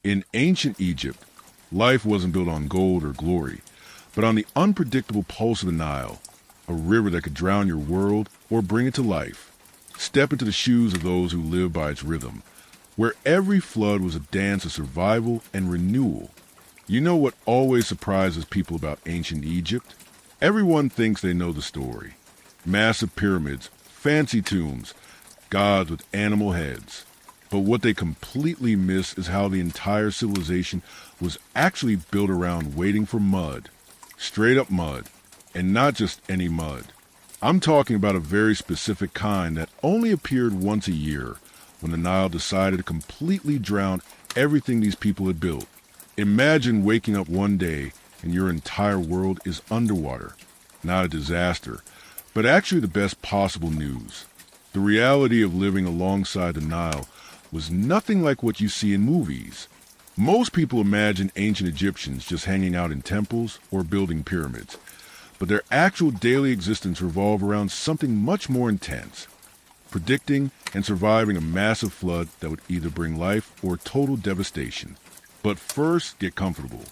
In ancient Egypt, life wasn't built on gold or glory, but on the unpredictable pulse of the Nile, a river that could drown your world or bring it to life. Step into the shoes of those who live by its rhythm, where every flood was a dance of survival and renewal. You know what always surprises people about ancient Egypt? Everyone thinks they know the story. Massive pyramids, fancy tombs, gods with animal heads. But what they completely miss is how the entire civilization was actually built around waiting for mud. Straight up mud. And not just any mud. I'm talking about a very specific kind that only appeared once a year, when the Nile decided to completely drown everything these people had built. Imagine waking up one day and your entire world is underwater. Not a disaster, but actually the best possible news. The reality of living alongside the Nile was nothing like what you see in movies. Most people imagine ancient Egyptians just hanging out in temples or building pyramids, but their actual daily existence revolved around something much more intense. Predicting and surviving a massive flood that would either bring life or total devastation. But first, get comfortable.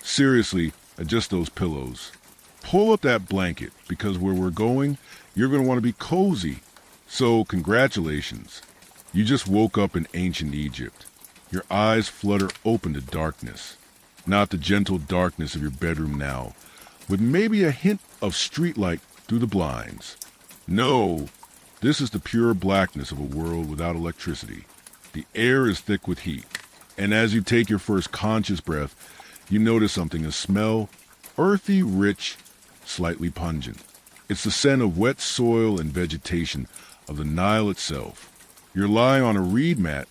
Seriously, adjust those pillows. Pull up that blanket, because where we're going, you're going to want to be cozy. So, congratulations. You just woke up in ancient Egypt. Your eyes flutter open to darkness. Not the gentle darkness of your bedroom now, with maybe a hint of streetlight through the blinds. No, this is the pure blackness of a world without electricity. The air is thick with heat, and as you take your first conscious breath, you notice something, a smell, earthy, rich, slightly pungent. It's the scent of wet soil and vegetation of the Nile itself. You're lying on a reed mat,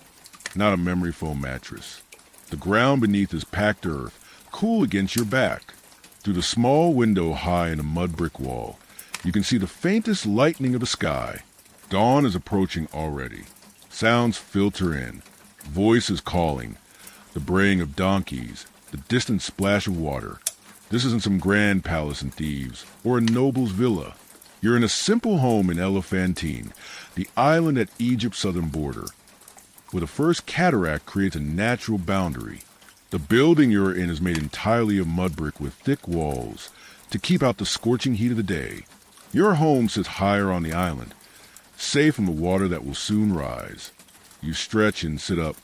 not a memory foam mattress. The ground beneath is packed earth, cool against your back. Through the small window high in a mudbrick wall, you can see the faintest lightening of the sky. Dawn is approaching already. Sounds filter in. Voices calling. The braying of donkeys. The distant splash of water. This isn't some grand palace in Thebes or a noble's villa. You're in a simple home in Elephantine, the island at Egypt's southern border, where the first cataract creates a natural boundary. The building you're in is made entirely of mudbrick with thick walls to keep out the scorching heat of the day. Your home sits higher on the island, safe from the water that will soon rise. You stretch and sit up.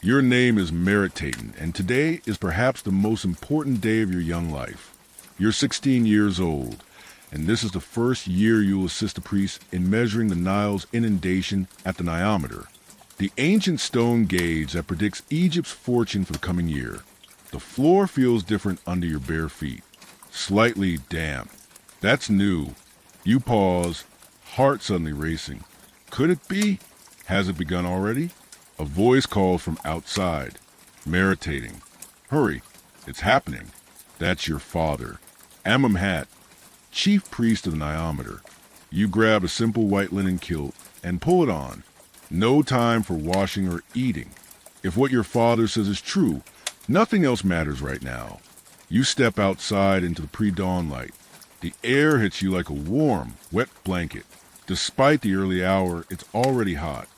Your name is Merit Tatan, and today is perhaps the most important day of your young life. You're 16 years old, and this is the first year you will assist the priest in measuring the Nile's inundation at the Nilometer, the ancient stone gauge that predicts Egypt's fortune for the coming year. The floor feels different under your bare feet, slightly damp. That's new. You pause, heart suddenly racing. Could it be? Has it begun already? A voice calls from outside, meditating. Hurry, it's happening. That's your father, Akhet, chief priest of the Nilometer. You grab a simple white linen kilt and pull it on. No time for washing or eating. If what your father says is true, nothing else matters right now. You step outside into the pre-dawn light. The air hits you like a warm, wet blanket. Despite the early hour, it's already hot.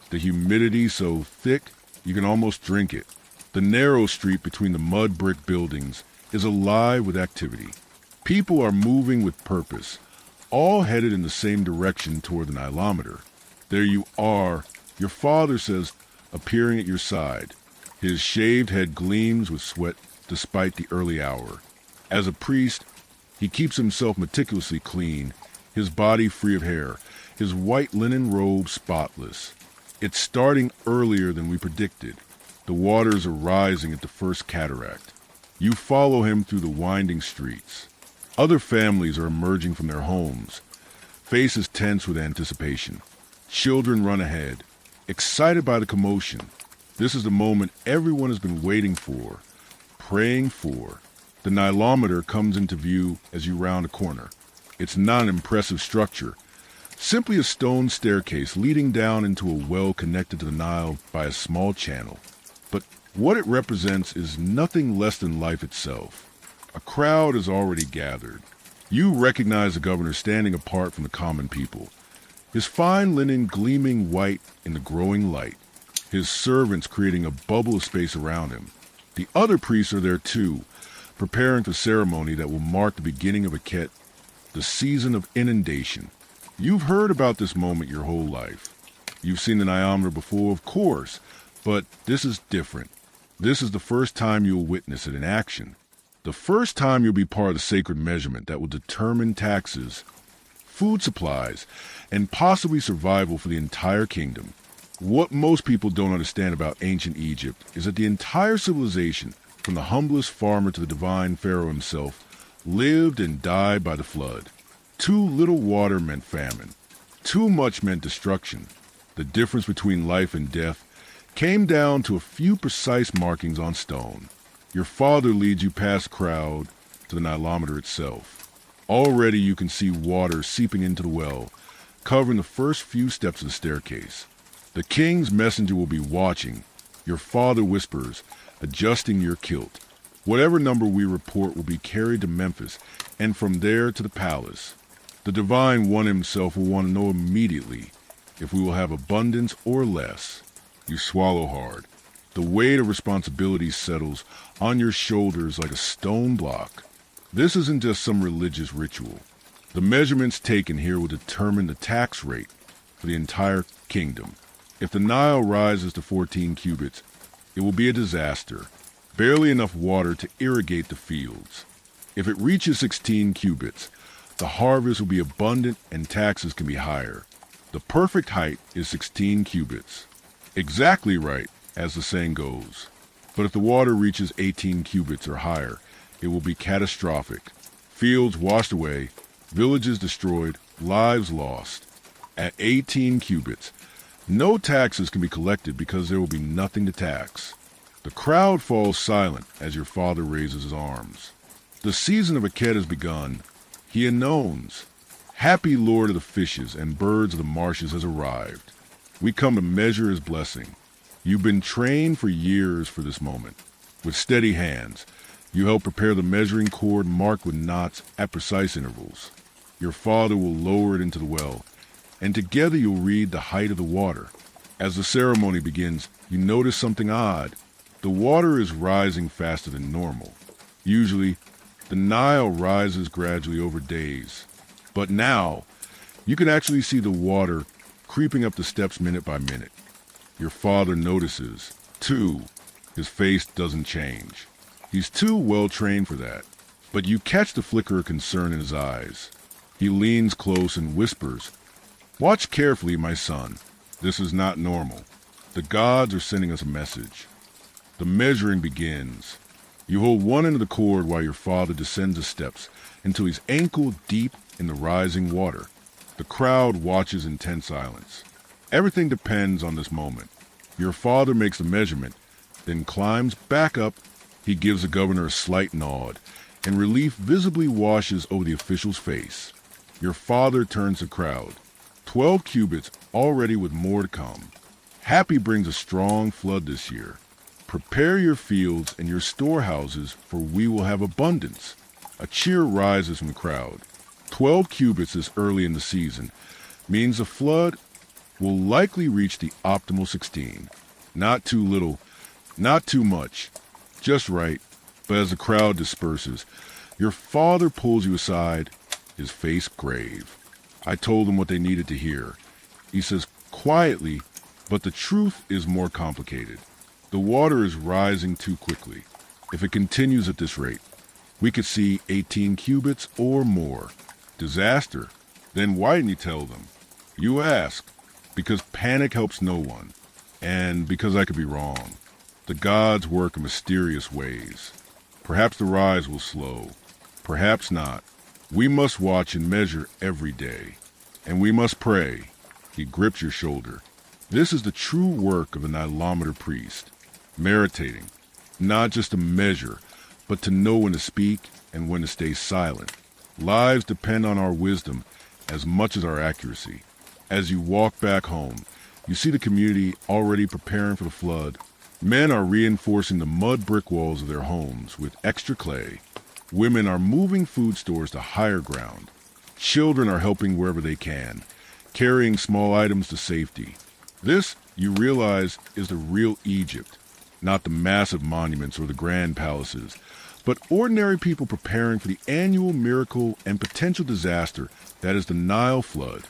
The humidity so thick, you can almost drink it. The narrow street between the mud brick buildings is alive with activity. People are moving with purpose, all headed in the same direction toward the Nilometer. There you are, your father says, appearing at your side. His shaved head gleams with sweat despite the early hour. As a priest, he keeps himself meticulously clean, his body free of hair, his white linen robe spotless. It's starting earlier than we predicted. The waters are rising at the first cataract. You follow him through the winding streets. Other families are emerging from their homes, faces tense with anticipation. Children run ahead, excited by the commotion. This is the moment everyone has been waiting for, praying for. The Nilometer comes into view as you round a corner. It's not an impressive structure, simply a stone staircase leading down into a well connected to the Nile by a small channel. But what it represents is nothing less than life itself. A crowd is already gathered. You recognize the governor standing apart from the common people, his fine linen gleaming white in the growing light, his servants creating a bubble of space around him. The other priests are there too, preparing for ceremony that will mark the beginning of Akhet, the season of inundation. You've heard about this moment your whole life. You've seen the Nilometer before, of course, but this is different. This is the first time you'll witness it in action. The first time you'll be part of the sacred measurement that will determine taxes, food supplies, and possibly survival for the entire kingdom. What most people don't understand about ancient Egypt is that the entire civilization, from the humblest farmer to the divine pharaoh himself, lived and died by the flood. Too little water meant famine. Too much meant destruction. The difference between life and death came down to a few precise markings on stone. Your father leads you past the crowd to the Nilometer itself. Already you can see water seeping into the well, covering the first few steps of the staircase. The king's messenger will be watching. Your father whispers, adjusting your kilt. Whatever number we report will be carried to Memphis, and from there to the palace. The divine one himself will want to know immediately if we will have abundance or less. You swallow hard. The weight of responsibility settles on your shoulders like a stone block. This isn't just some religious ritual. The measurements taken here will determine the tax rate for the entire kingdom. If the Nile rises to 14 cubits, it will be a disaster. Barely enough water to irrigate the fields. If it reaches 16 cubits, the harvest will be abundant and taxes can be higher. The perfect height is 16 cubits. Exactly right, as the saying goes. But if the water reaches 18 cubits or higher, it will be catastrophic. Fields washed away, villages destroyed, lives lost. At 18 cubits, no taxes can be collected because there will be nothing to tax. The crowd falls silent as your father raises his arms. The season of Akhet has begun. He anones. Happy Lord of the fishes and birds of the marshes has arrived. We come to measure his blessing. You've been trained for years for this moment. With steady hands, you help prepare the measuring cord marked with knots at precise intervals. Your father will lower it into the well, and together you'll read the height of the water. As the ceremony begins, you notice something odd. The water is rising faster than normal. Usually, the Nile rises gradually over days. But now, you can actually see the water creeping up the steps minute by minute. Your father notices, too. His face doesn't change. He's too well trained for that. But you catch the flicker of concern in his eyes. He leans close and whispers, "Watch carefully, my son. This is not normal. The gods are sending us a message." The measuring begins. You hold one end of the cord while your father descends the steps until he's ankle deep in the rising water. The crowd watches in tense silence. Everything depends on this moment. Your father makes the measurement, then climbs back up. He gives the governor a slight nod, and relief visibly washes over the official's face. Your father turns to the crowd. 12 cubits already with more to come. Happy brings a strong flood this year. Prepare your fields and your storehouses, for we will have abundance. A cheer rises from the crowd. 12 cubits this early in the season means the flood will likely reach the optimal 16. Not too little, not too much, just right. But as the crowd disperses, your father pulls you aside, his face grave. I told them what they needed to hear. He says quietly, but the truth is more complicated. The water is rising too quickly. If it continues at this rate, we could see 18 cubits or more. Disaster. Then why didn't you tell them? You ask, because panic helps no one, and because I could be wrong. The gods work in mysterious ways. Perhaps the rise will slow. Perhaps not. We must watch and measure every day. And we must pray. He grips your shoulder. This is the true work of the Nilometer priest. Meditating, not just to measure, but to know when to speak and when to stay silent. Lives depend on our wisdom as much as our accuracy. As you walk back home, you see the community already preparing for the flood. Men are reinforcing the mud brick walls of their homes with extra clay. Women are moving food stores to higher ground. Children are helping wherever they can, carrying small items to safety. This, you realize, is the real Egypt. not the massive monuments or the grand palaces, but ordinary people preparing for the annual miracle and potential disaster that is the Nile flood.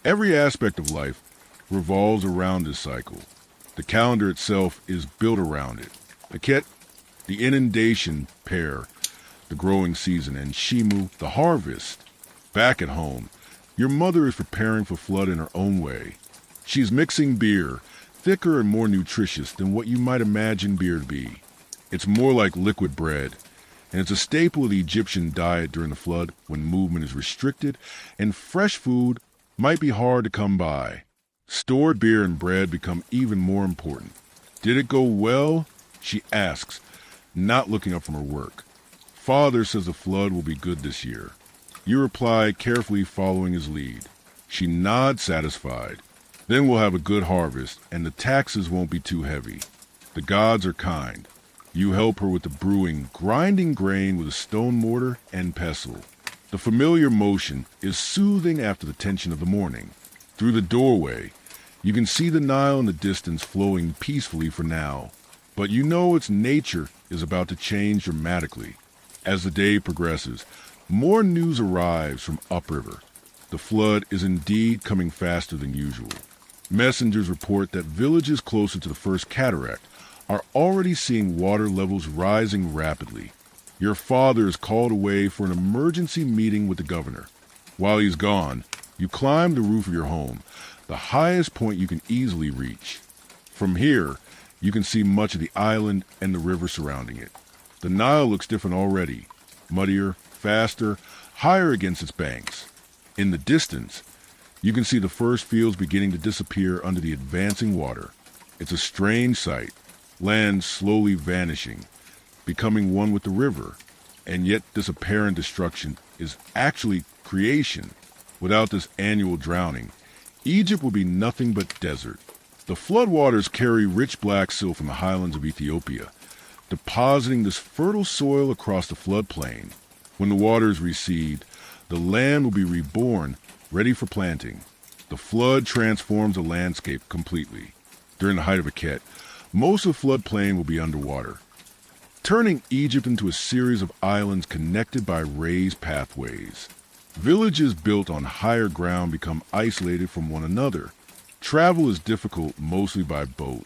Every aspect of life revolves around this cycle. The calendar itself is built around it. Akhet, the inundation pair, the growing season, and Shimu, the harvest. Back at home, your mother is preparing for flood in her own way. She's mixing beer, thicker and more nutritious than what you might imagine beer to be. It's more like liquid bread, and it's a staple of the Egyptian diet during the flood when movement is restricted and fresh food might be hard to come by. Stored beer and bread become even more important. Did it go well? She asks, not looking up from her work. Father says the flood will be good this year. You reply, carefully following his lead. She nods, satisfied. Then we'll have a good harvest, and the taxes won't be too heavy. The gods are kind. You help her with the brewing, grinding grain with a stone mortar and pestle. The familiar motion is soothing after the tension of the morning. Through the doorway, you can see the Nile in the distance flowing peacefully for now. But you know its nature is about to change dramatically. As the day progresses, more news arrives from upriver. The flood is indeed coming faster than usual. Messengers report that villages closer to the first cataract are already seeing water levels rising rapidly. Your father is called away for an emergency meeting with the governor. While he's gone, you climb the roof of your home, the highest point you can easily reach. From here, you can see much of the island and the river surrounding it. The Nile looks different already, muddier, faster, higher against its banks. In the distance, you can see the first fields beginning to disappear under the advancing water. It's a strange sight, land slowly vanishing, becoming one with the river, and yet this apparent destruction is actually creation. Without this annual drowning, Egypt would be nothing but desert. The floodwaters carry rich black silt from the highlands of Ethiopia, depositing this fertile soil across the floodplain. When the waters recede, the land will be reborn, ready for planting. The flood transforms the landscape completely. During the height of Akhet, most of the floodplain will be underwater, turning Egypt into a series of islands connected by raised pathways. Villages built on higher ground become isolated from one another. Travel is difficult mostly by boat.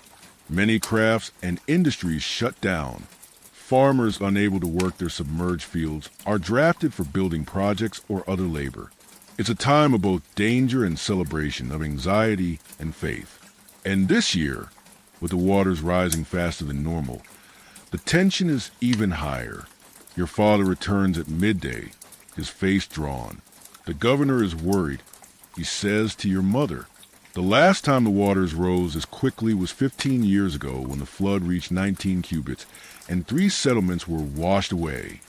Many crafts and industries shut down. Farmers unable to work their submerged fields are drafted for building projects or other labor. It's a time of both danger and celebration, of anxiety and faith. And this year, with the waters rising faster than normal, the tension is even higher. Your father returns at midday, his face drawn. The governor is worried. He says to your mother, the last time the waters rose as quickly was 15 years ago when the flood reached 19 cubits and 3 settlements were washed away.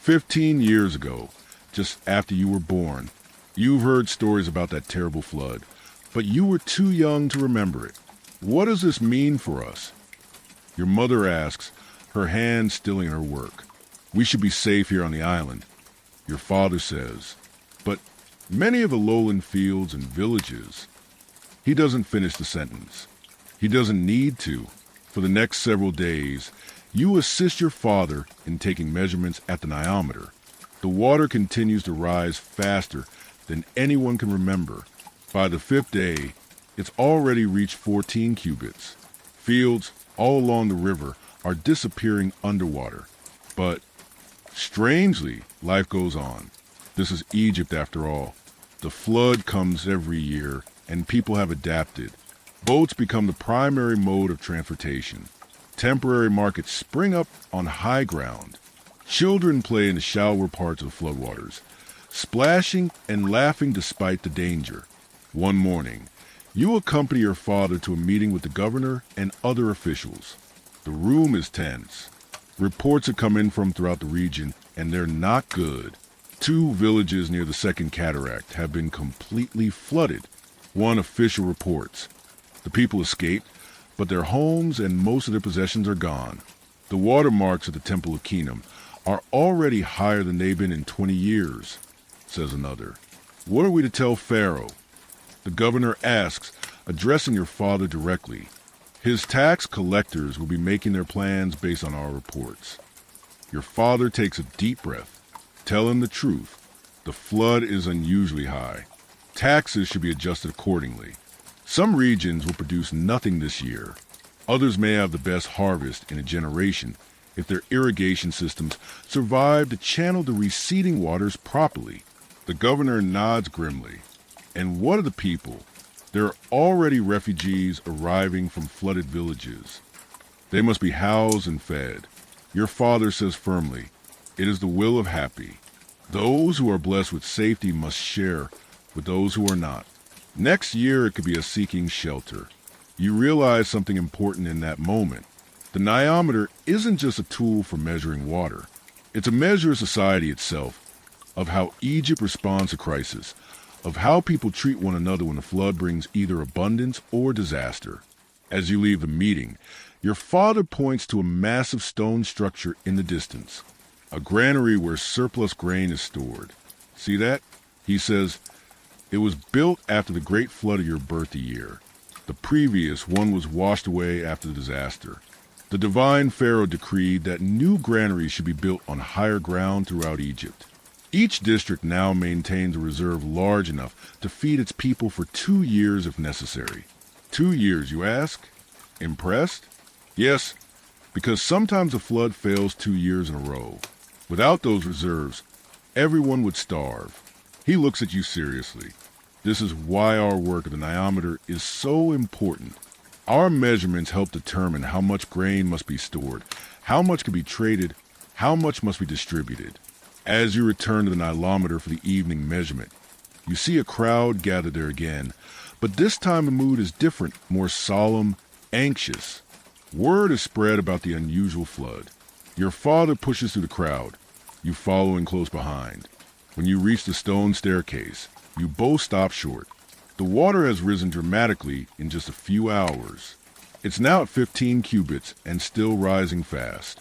15 years ago, just after you were born. You've heard stories about that terrible flood, but you were too young to remember it. What does this mean for us? Your mother asks, her hand still in her work. We should be safe here on the island. Your father says, but many of the lowland fields and villages. He doesn't finish the sentence. He doesn't need to. For the next several days, you assist your father in taking measurements at the Nilometer. The water continues to rise faster than anyone can remember. By the 5th day, it's already reached 14 cubits. Fields all along the river are disappearing underwater. But strangely, life goes on. This is Egypt after all. The flood comes every year, and people have adapted. Boats become the primary mode of transportation. Temporary markets spring up on high ground. Children play in the shallower parts of the floodwaters, splashing and laughing despite the danger. One morning, you accompany your father to a meeting with the governor and other officials. The room is tense. Reports have come in from throughout the region, and they're not good. 2 villages near the second cataract have been completely flooded. One official reports. The people escaped, but their homes and most of their possessions are gone. The watermarks at the Temple of Kingdom are already higher than they've been in 20 years, says another. What are we to tell Pharaoh? The governor asks, addressing your father directly. His tax collectors will be making their plans based on our reports. Your father takes a deep breath. Tell him the truth. The flood is unusually high. Taxes should be adjusted accordingly. Some regions will produce nothing this year. Others may have the best harvest in a generation if their irrigation systems survive to channel the receding waters properly. The governor nods grimly. And what of the people? There are already refugees arriving from flooded villages. They must be housed and fed. Your father says firmly, it is the will of Happy. Those who are blessed with safety must share with those who are not. Next year it could be a seeking shelter. You realize something important in that moment. The Nilometer isn't just a tool for measuring water. It's a measure of society itself, of how Egypt responds to crisis, of how people treat one another when the flood brings either abundance or disaster. As you leave the meeting, your father points to a massive stone structure in the distance, a granary where surplus grain is stored. See that? He says, it was built after the great flood of your birth year. The previous one was washed away after the disaster. The divine pharaoh decreed that new granaries should be built on higher ground throughout Egypt. Each district now maintains a reserve large enough to feed its people for 2 years if necessary. 2 years, you ask? Impressed? Yes, because sometimes a flood fails 2 years in a row. Without those reserves, everyone would starve. He looks at you seriously. This is why our work of the Nilometer is so important. Our measurements help determine how much grain must be stored, how much can be traded, how much must be distributed. As you return to the Nilometer for the evening measurement, you see a crowd gathered there again, but this time the mood is different, more solemn, anxious. Word is spread about the unusual flood. Your father pushes through the crowd, you following close behind. When you reach the stone staircase, you both stop short. The water has risen dramatically in just a few hours. It's now at 15 cubits and still rising fast.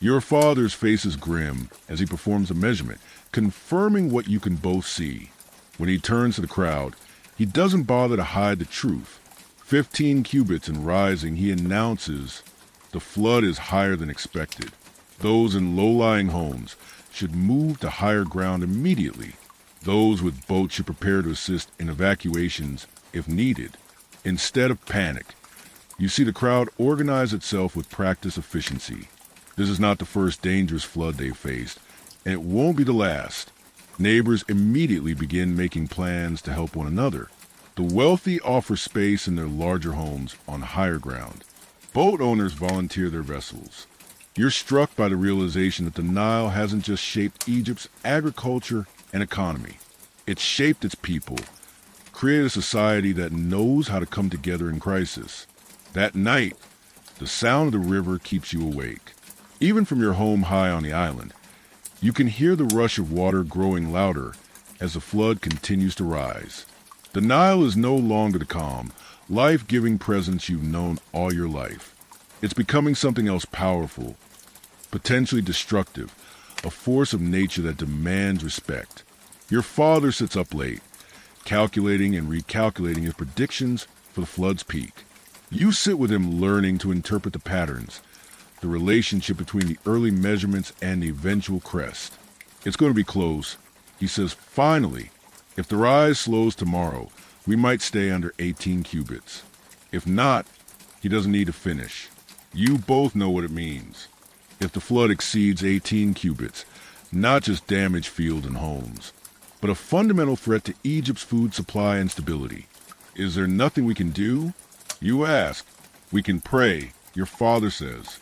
Your father's face is grim as he performs a measurement, confirming what you can both see. When he turns to the crowd, he doesn't bother to hide the truth. 15 cubits and rising, he announces the flood is higher than expected. Those in low-lying homes should move to higher ground immediately. Those with boats should prepare to assist in evacuations if needed. Instead of panic, you see the crowd organize itself with practiced efficiency. This is not the first dangerous flood they've faced, and it won't be the last. Neighbors immediately begin making plans to help one another. The wealthy offer space in their larger homes on higher ground. Boat owners volunteer their vessels. You're struck by the realization that the Nile hasn't just shaped Egypt's agriculture and economy. It's shaped its people, created a society that knows how to come together in crisis. That night, the sound of the river keeps you awake. Even from your home high on the island, you can hear the rush of water growing louder as the flood continues to rise. The Nile is no longer the calm, life-giving presence you've known all your life. It's becoming something else powerful, potentially destructive, a force of nature that demands respect. Your father sits up late, calculating and recalculating his predictions for the flood's peak. You sit with him learning to interpret the patterns, the relationship between the early measurements and the eventual crest. It's going to be close. He says, finally, if the rise slows tomorrow, we might stay under 18 cubits. If not, he doesn't need to finish. You both know what it means. If the flood exceeds 18 cubits, not just damaged fields and homes, but a fundamental threat to Egypt's food supply and stability. Is there nothing we can do? You ask. We can pray, your father says,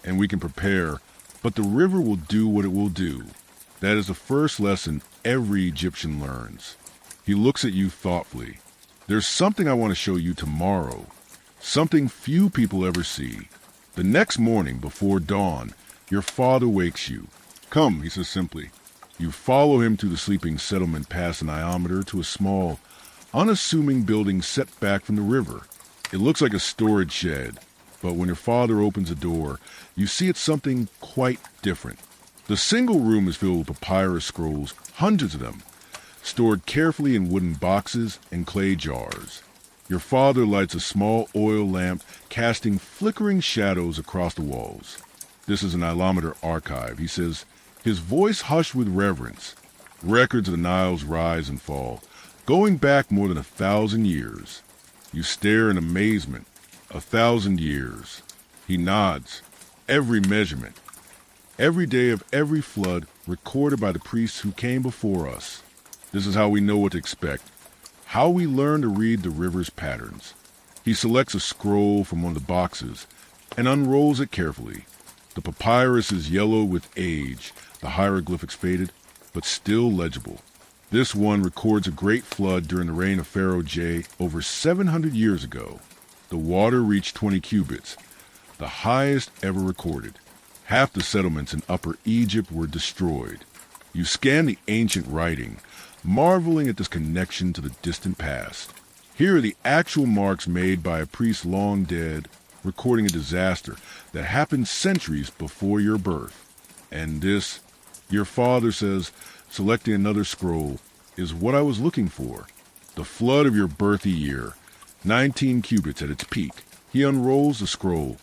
and we can prepare, but the river will do what it will do. That is the first lesson every Egyptian learns. He looks at you thoughtfully. There's something I want to show you tomorrow, something few people ever see. The next morning, before dawn, your father wakes you. Come, he says simply. You follow him through the sleeping settlement past the Nilometer to a small, unassuming building set back from the river. It looks like a storage shed, but when your father opens the door, you see it's something quite different. The single room is filled with papyrus scrolls, hundreds of them, stored carefully in wooden boxes and clay jars. Your father lights a small oil lamp, casting flickering shadows across the walls. This is a Nilometer archive. He says, his voice hushed with reverence. Records of the Nile's rise and fall, going back more than 1,000 years. You stare in amazement. 1,000 years. He nods. Every measurement. Every day of every flood recorded by the priests who came before us. This is how we know what to expect. How we learn to read the river's patterns. He selects a scroll from one of the boxes and unrolls it carefully. The papyrus is yellow with age, the hieroglyphics faded, but still legible. This one records a great flood during the reign of Pharaoh J over 700 years ago. The water reached 20 cubits, the highest ever recorded. Half the settlements in Upper Egypt were destroyed. You scan the ancient writing, marveling at this connection to the distant past. Here are the actual marks made by a priest long dead, recording a disaster that happened centuries before your birth. And this, your father says, selecting another scroll, is what I was looking for. The flood of your birthy year, 19 cubits at its peak. He unrolls the scroll,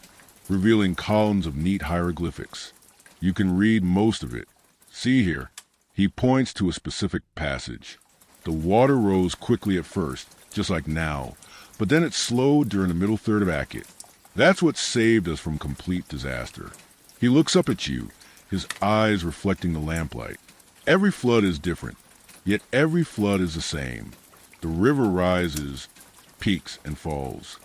revealing columns of neat hieroglyphics. You can read most of it. See here. He points to a specific passage. The water rose quickly at first, just like now, but then it slowed during the middle third of Akhet. That's what saved us from complete disaster. He looks up at you, his eyes reflecting the lamplight. Every flood is different, yet every flood is the same. The river rises, peaks, and falls.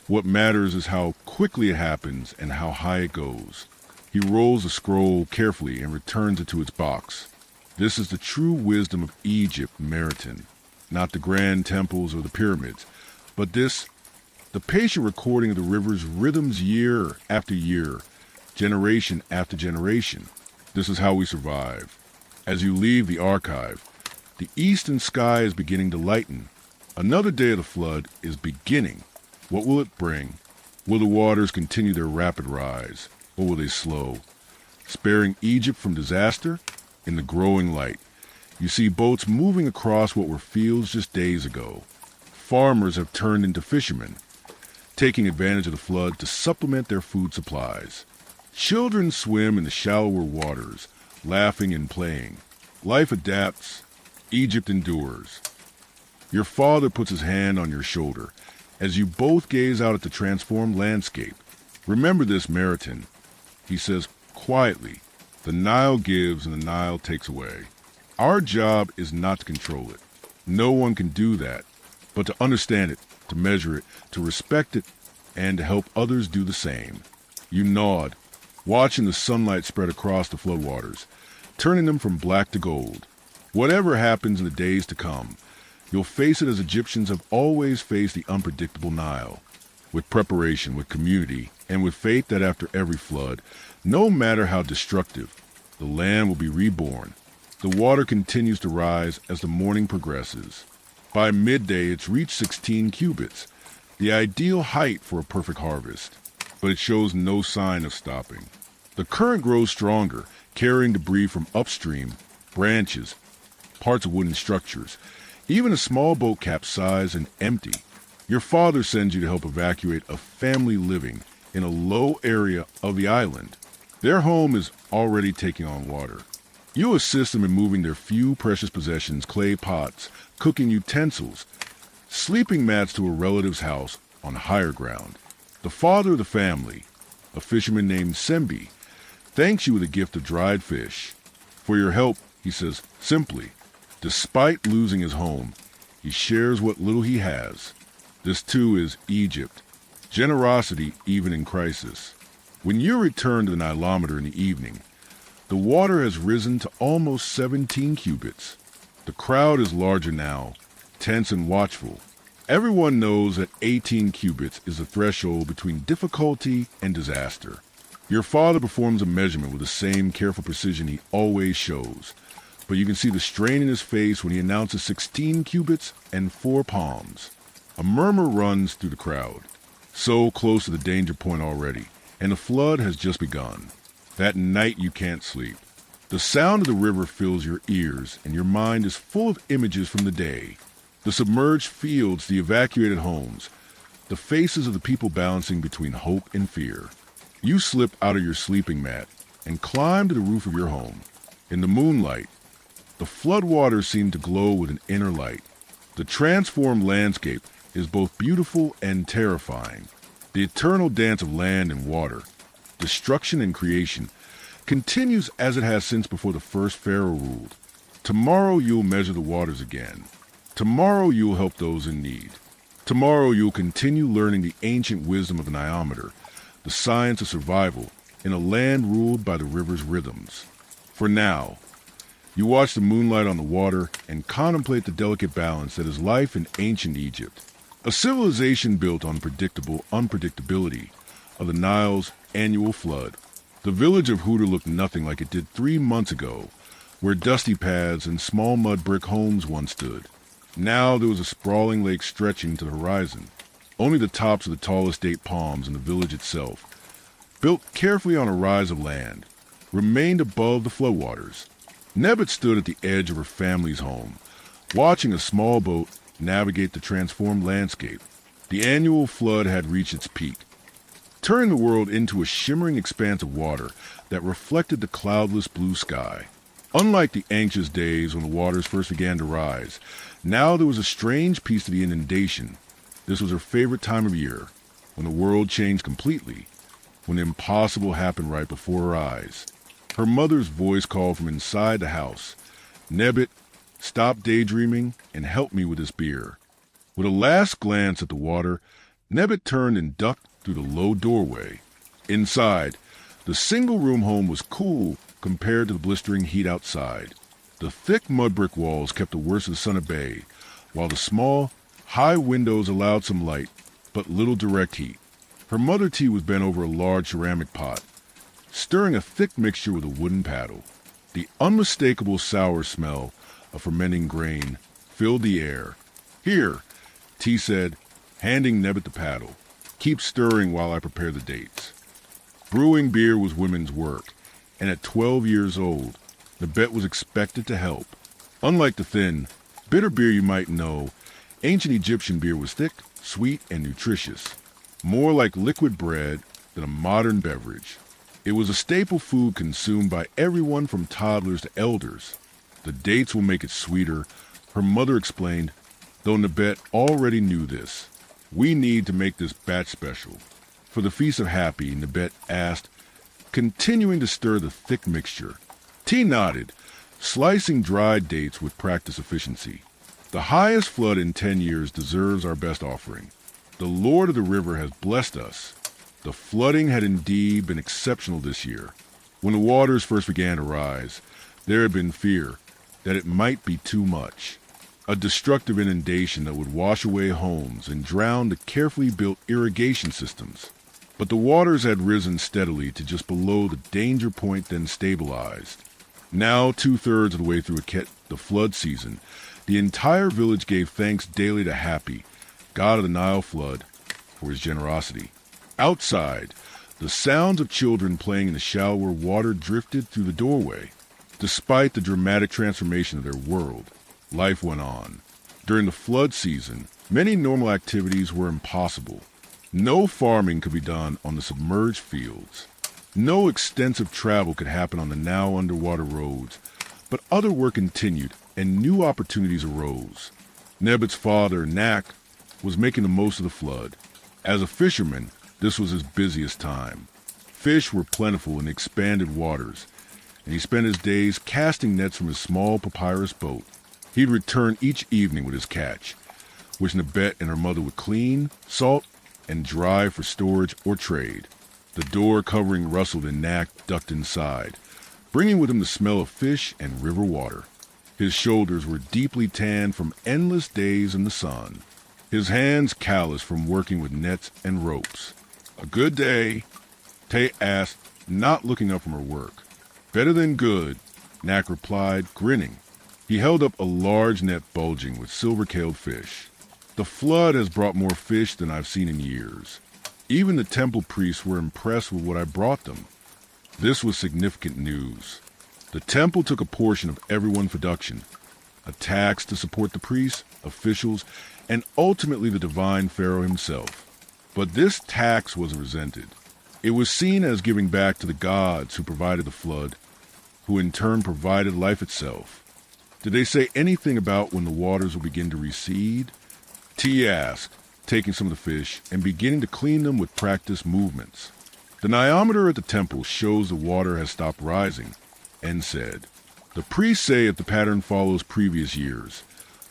What matters is how quickly it happens and how high it goes. He rolls the scroll carefully and returns it to its box. This is the true wisdom of Egypt, Merit Tatan. Not the grand temples or the pyramids, but this, the patient recording of the river's rhythms year after year, generation after generation. This is how we survive. As you leave the archive, the eastern sky is beginning to lighten. Another day of the flood is beginning. What will it bring? Will the waters continue their rapid rise, or will they slow? Sparing Egypt from disaster? In the growing light, you see boats moving across what were fields just days ago. Farmers have turned into fishermen, taking advantage of the flood to supplement their food supplies. Children swim in the shallower waters, laughing and playing. Life adapts. Egypt endures. Your father puts his hand on your shoulder as you both gaze out at the transformed landscape. Remember this, Merit Tatan, he says quietly. The Nile gives and the Nile takes away. Our job is not to control it. No one can do that, but to understand it, to measure it, to respect it, and to help others do the same. You nod, watching the sunlight spread across the floodwaters, turning them from black to gold. Whatever happens in the days to come, you'll face it as Egyptians have always faced the unpredictable Nile, with preparation, with community, and with faith that after every flood, no matter how destructive, the land will be reborn. The water continues to rise as the morning progresses. By midday, it's reached 16 cubits, the ideal height for a perfect harvest, but it shows no sign of stopping. The current grows stronger, carrying debris from upstream, branches, parts of wooden structures. Even a small boat capsized and empty. Your father sends you to help evacuate a family living in a low area of the island. Their home is already taking on water. You assist them in moving their few precious possessions, clay pots, cooking utensils, sleeping mats to a relative's house on higher ground. The father of the family, a fisherman named Sembi, thanks you with a gift of dried fish. For your help, he says simply, despite losing his home, he shares what little he has. This too is Egypt. Generosity even in crisis. When you return to the Nilometer in the evening, the water has risen to almost 17 cubits. The crowd is larger now, tense and watchful. Everyone knows that 18 cubits is the threshold between difficulty and disaster. Your father performs a measurement with the same careful precision he always shows, but you can see the strain in his face when he announces 16 cubits and 4 palms. A murmur runs through the crowd. So close to the danger point already, and the flood has just begun. That night you can't sleep. The sound of the river fills your ears, and your mind is full of images from the day. The submerged fields, the evacuated homes, the faces of the people balancing between hope and fear. You slip out of your sleeping mat and climb to the roof of your home. In the moonlight, the floodwaters seem to glow with an inner light. The transformed landscape is both beautiful and terrifying. The eternal dance of land and water, destruction and creation, continues as it has since before the first pharaoh ruled. Tomorrow you'll measure the waters again. Tomorrow you'll help those in need. Tomorrow you'll continue learning the ancient wisdom of the Nilometer, the science of survival in a land ruled by the river's rhythms. For now, you watch the moonlight on the water and contemplate the delicate balance that is life in ancient Egypt, a civilization built on predictable unpredictability of the Nile's annual flood. The village of Hooter looked nothing like it did 3 months ago, where dusty paths and small mud brick homes once stood. Now there was a sprawling lake stretching to the horizon. Only the tops of the tallest date palms in the village itself, built carefully on a rise of land, remained above the floodwaters. Nebet stood at the edge of her family's home, watching a small boat navigate the transformed landscape. The annual flood had reached its peak, turning the world into a shimmering expanse of water that reflected the cloudless blue sky. Unlike the anxious days when the waters first began to rise, now there was a strange piece to the inundation. This was her favorite time of year, when the world changed completely, when the impossible happened right before her eyes. Her mother's voice called from inside the house, "Nebet, stop daydreaming and help me with this beer." With a last glance at the water, Nebet turned and ducked through the low doorway. Inside, the single-room home was cool compared to the blistering heat outside. The thick mud brick walls kept the worst of the sun at bay, while the small, high windows allowed some light, but little direct heat. Her mother tea was bent over a large ceramic pot, stirring a thick mixture with a wooden paddle. The unmistakable sour smell of fermenting grain filled the air. "Here," T said, handing Nebet the paddle. "Keep stirring while I prepare the dates." Brewing beer was women's work, and at 12 years old, Nebet was expected to help. Unlike the thin, bitter beer you might know, ancient Egyptian beer was thick, sweet, and nutritious, more like liquid bread than a modern beverage. It was a staple food consumed by everyone from toddlers to elders. "The dates will make it sweeter," her mother explained, though Nebet already knew this. "We need to make this batch special." For the Feast of Happy, Nebet asked, continuing to stir the thick mixture. T nodded, slicing dried dates with practiced efficiency. "The highest flood in 10 years deserves our best offering. The Lord of the River has blessed us." The flooding had indeed been exceptional this year. When the waters first began to rise, there had been fear that it might be too much. A destructive inundation that would wash away homes and drown the carefully built irrigation systems. But the waters had risen steadily to just below the danger point, then stabilized. Now, 2/3 of the way through Akhet, the flood season, the entire village gave thanks daily to Happy, god of the Nile flood, for his generosity. Outside, the sounds of children playing in the shallower water drifted through the doorway. Despite the dramatic transformation of their world, life went on. During the flood season, many normal activities were impossible. No farming could be done on the submerged fields. No extensive travel could happen on the now underwater roads, but other work continued and new opportunities arose. Nebet's father, Nak, was making the most of the flood. As a fisherman, this was his busiest time. Fish were plentiful in the expanded waters, and he spent his days casting nets from his small papyrus boat. He'd return each evening with his catch, which Nebet and her mother would clean, salt, and dry for storage or trade. The door covering rustled and Nak ducked inside, bringing with him the smell of fish and river water. His shoulders were deeply tanned from endless days in the sun, his hands calloused from working with nets and ropes. "A good day?" Tay asked, not looking up from her work. "Better than good," Nak replied, grinning. He held up a large net bulging with silver-tailed fish. "The flood has brought more fish than I've seen in years. Even the temple priests were impressed with what I brought them." This was significant news. The temple took a portion of everyone's production, a tax to support the priests, officials, and ultimately the divine pharaoh himself. But this tax wasn't resented. It was seen as giving back to the gods who provided the flood, who in turn provided life itself. Did they say anything about when the waters will begin to recede? T asked, taking some of the fish and beginning to clean them with practiced movements. The Nilometer at the temple shows the water has stopped rising, and said, "The priests say if the pattern follows previous years,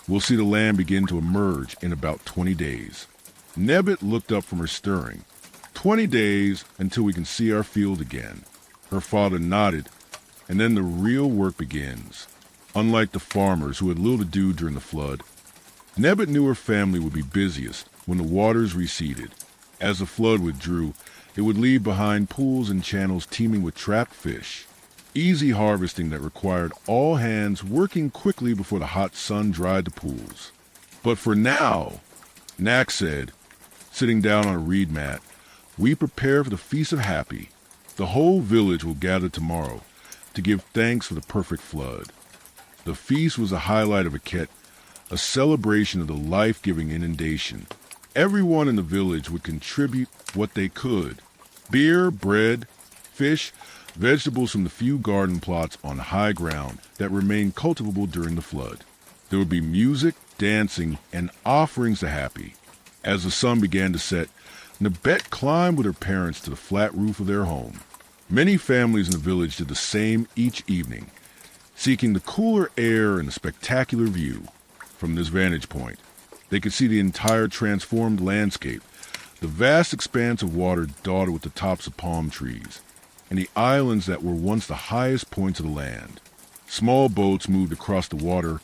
we'll see the land begin to emerge in about 20 days. Nebbit looked up from her stirring. 20 days until we can see our field again. Her father nodded, and then the real work begins. Unlike the farmers who had little to do during the flood, Nebbit knew her family would be busiest when the waters receded. As the flood withdrew, it would leave behind pools and channels teeming with trapped fish. Easy harvesting that required all hands working quickly before the hot sun dried the pools. But for now, Nak said, sitting down on a reed mat, we prepare for the Feast of Happy. The whole village will gather tomorrow to give thanks for the perfect flood. The feast was a highlight of Akhet, a celebration of the life-giving inundation. Everyone in the village would contribute what they could. Beer, bread, fish, vegetables from the few garden plots on high ground that remained cultivable during the flood. There would be music, dancing, and offerings to Happy. As the sun began to set, Nebbet climbed with her parents to the flat roof of their home. Many families in the village did the same each evening, seeking the cooler air and the spectacular view. From this vantage point, they could see the entire transformed landscape, the vast expanse of water dotted with the tops of palm trees, and the islands that were once the highest points of the land. Small boats moved across the water,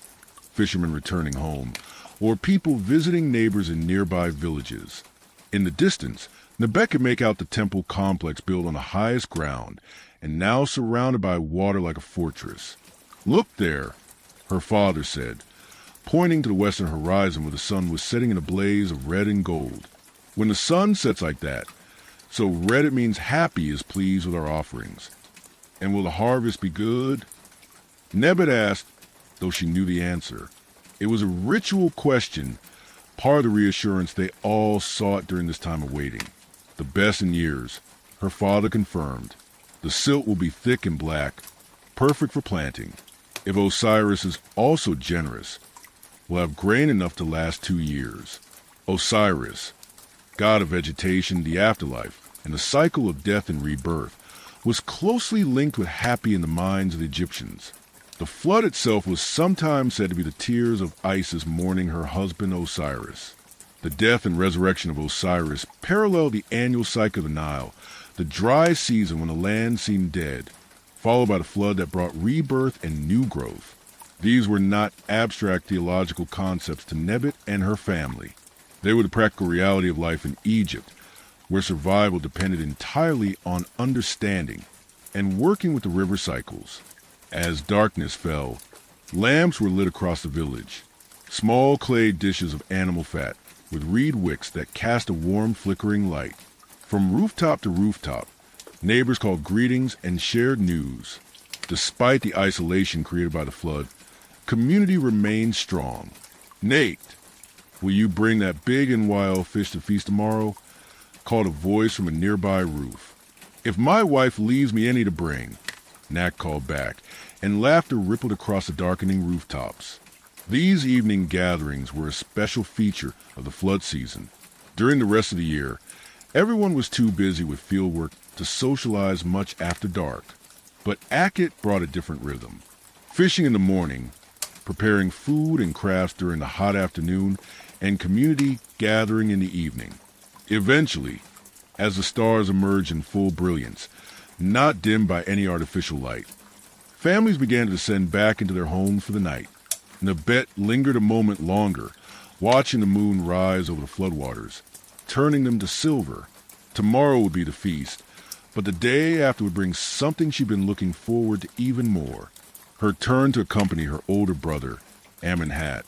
fishermen returning home, or people visiting neighbors in nearby villages. In the distance, Nebbet could make out the temple complex built on the highest ground, and now surrounded by water like a fortress. "Look there," her father said, pointing to the western horizon where the sun was setting in a blaze of red and gold. When the sun sets like that, so red it means Happy is pleased with our offerings. And will the harvest be good? Nebbet asked, though she knew the answer. It was a ritual question, part of the reassurance they all sought during this time of waiting. The best in years, her father confirmed. The silt will be thick and black, perfect for planting. If Osiris is also generous, we'll have grain enough to last 2 years. Osiris, god of vegetation, the afterlife, and the cycle of death and rebirth, was closely linked with Happy in the minds of the Egyptians. The flood itself was sometimes said to be the tears of Isis mourning her husband Osiris. The death and resurrection of Osiris paralleled the annual cycle of the Nile, the dry season when the land seemed dead, followed by the flood that brought rebirth and new growth. These were not abstract theological concepts to Nebbet and her family. They were the practical reality of life in Egypt, where survival depended entirely on understanding and working with the river cycles. As darkness fell, lamps were lit across the village, small clay dishes of animal fat with reed wicks that cast a warm, flickering light. From rooftop to rooftop, neighbors called greetings and shared news. Despite the isolation created by the flood, community remained strong. "Nate, will you bring that big and wild fish to feast tomorrow?" called a voice from a nearby roof. "If my wife leaves me any to bring," Nak called back, and laughter rippled across the darkening rooftops. These evening gatherings were a special feature of the flood season. During the rest of the year, everyone was too busy with fieldwork to socialize much after dark. But Akhet brought a different rhythm. Fishing in the morning, preparing food and crafts during the hot afternoon, and community gathering in the evening. Eventually, as the stars emerged in full brilliance, not dimmed by any artificial light, families began to descend back into their homes for the night. Nebbet lingered a moment longer, watching the moon rise over the floodwaters, turning them to silver. Tomorrow would be the feast, but the day after would bring something she'd been looking forward to even more. Her turn to accompany her older brother, Akhet,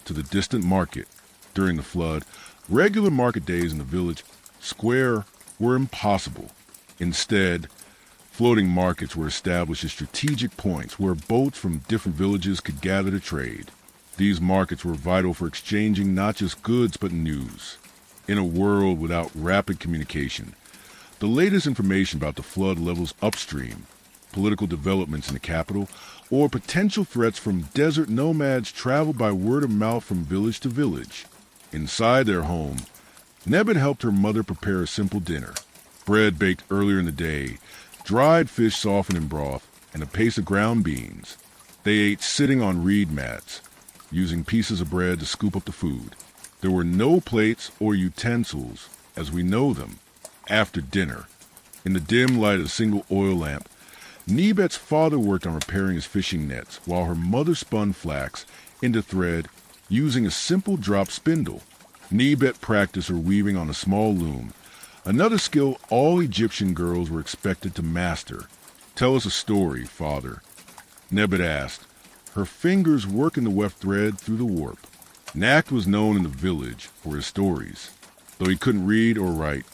to the distant market. During the flood, regular market days in the village square were impossible. Instead, floating markets were established at strategic points where boats from different villages could gather to trade. These markets were vital for exchanging not just goods but news. In a world without rapid communication, the latest information about the flood levels upstream, political developments in the capital, or potential threats from desert nomads traveled by word of mouth from village to village. Inside their home, Neb had helped her mother prepare a simple dinner. Bread baked earlier in the day, dried fish softened in broth, and a paste of ground beans. They ate sitting on reed mats, using pieces of bread to scoop up the food. There were no plates or utensils, as we know them, after dinner. In the dim light of a single oil lamp, Nebet's father worked on repairing his fishing nets, while her mother spun flax into thread using a simple drop spindle. Nebet practiced her weaving on a small loom, another skill all Egyptian girls were expected to master. "Tell us a story, father," Nebet asked, her fingers working the weft thread through the warp. Nakht was known in the village for his stories. Though he couldn't read or write,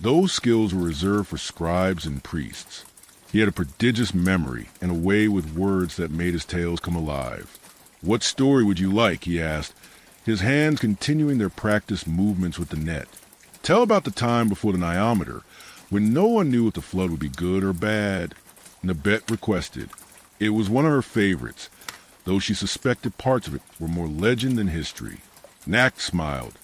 those skills were reserved for scribes and priests. He had a prodigious memory and a way with words that made his tales come alive. "What story would you like?" he asked, his hands continuing their practiced movements with the net. "Tell about the time before the Nilometer, when no one knew if the flood would be good or bad," Nebet requested. It was one of her favorites, though she suspected parts of it were more legend than history. Nakht smiled.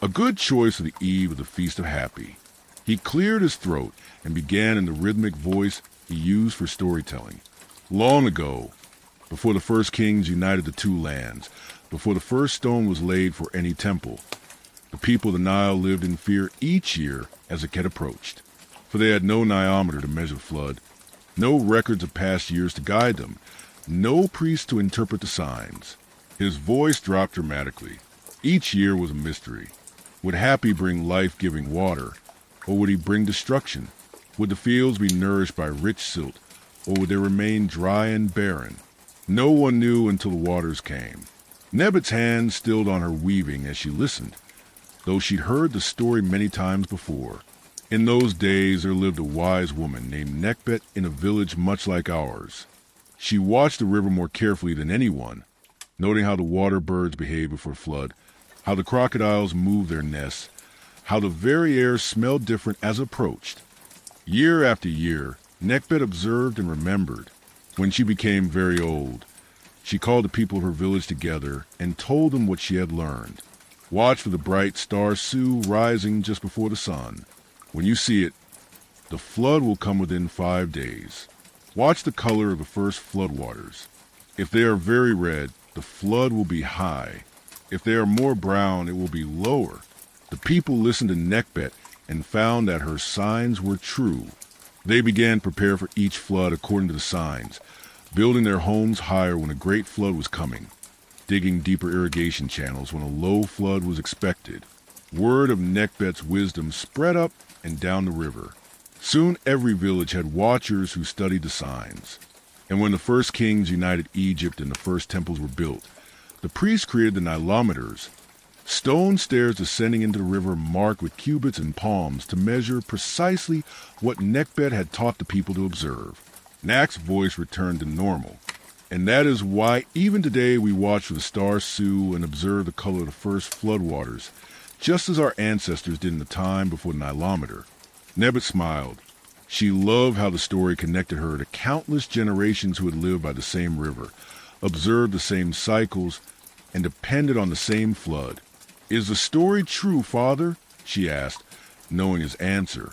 A good choice for the eve of the Feast of Happy. He cleared his throat and began in the rhythmic voice he used for storytelling. "Long ago, before the first kings united the two lands, before the first stone was laid for any temple, the people of the Nile lived in fear each year as Akhet approached, for they had no Nilometer to measure the flood, no records of past years to guide them, no priest to interpret the signs." His voice dropped dramatically. Each year was a mystery. Would Happy bring life-giving water, or would he bring destruction? Would the fields be nourished by rich silt, or would they remain dry and barren? No one knew until the waters came. Nebet's hands stilled on her weaving as she listened, though she'd heard the story many times before. In those days there lived a wise woman named Nekhbet in a village much like ours. She watched the river more carefully than anyone, noting how the water birds behaved before flood, how the crocodiles moved their nests, how the very air smelled different as it approached. Year after year, Nekhbet observed and remembered. When she became very old, she called the people of her village together and told them what she had learned. Watch for the bright star Su rising just before the sun. When you see it, the flood will come within 5 days. Watch the color of the first floodwaters. If they are very red, the flood will be high. If they are more brown, it will be lower. The people listened to Nekhbet and found that her signs were true. They began to prepare for each flood according to the signs, building their homes higher when a great flood was coming, digging deeper irrigation channels when a low flood was expected. Word of Nekhbet's wisdom spread up and down the river. Soon every village had watchers who studied the signs. And when the first kings united Egypt and the first temples were built, the priests created the Nilometers, stone stairs descending into the river marked with cubits and palms to measure precisely what Nekhbet had taught the people to observe. Nakht's voice returned to normal, and that is why even today we watch for the star Su and observe the color of the first floodwaters, just as our ancestors did in the time before the Nilometer. Nebet smiled. She loved how the story connected her to countless generations who had lived by the same river, observed the same cycles, and depended on the same flood. "Is the story true, father?" she asked, knowing his answer,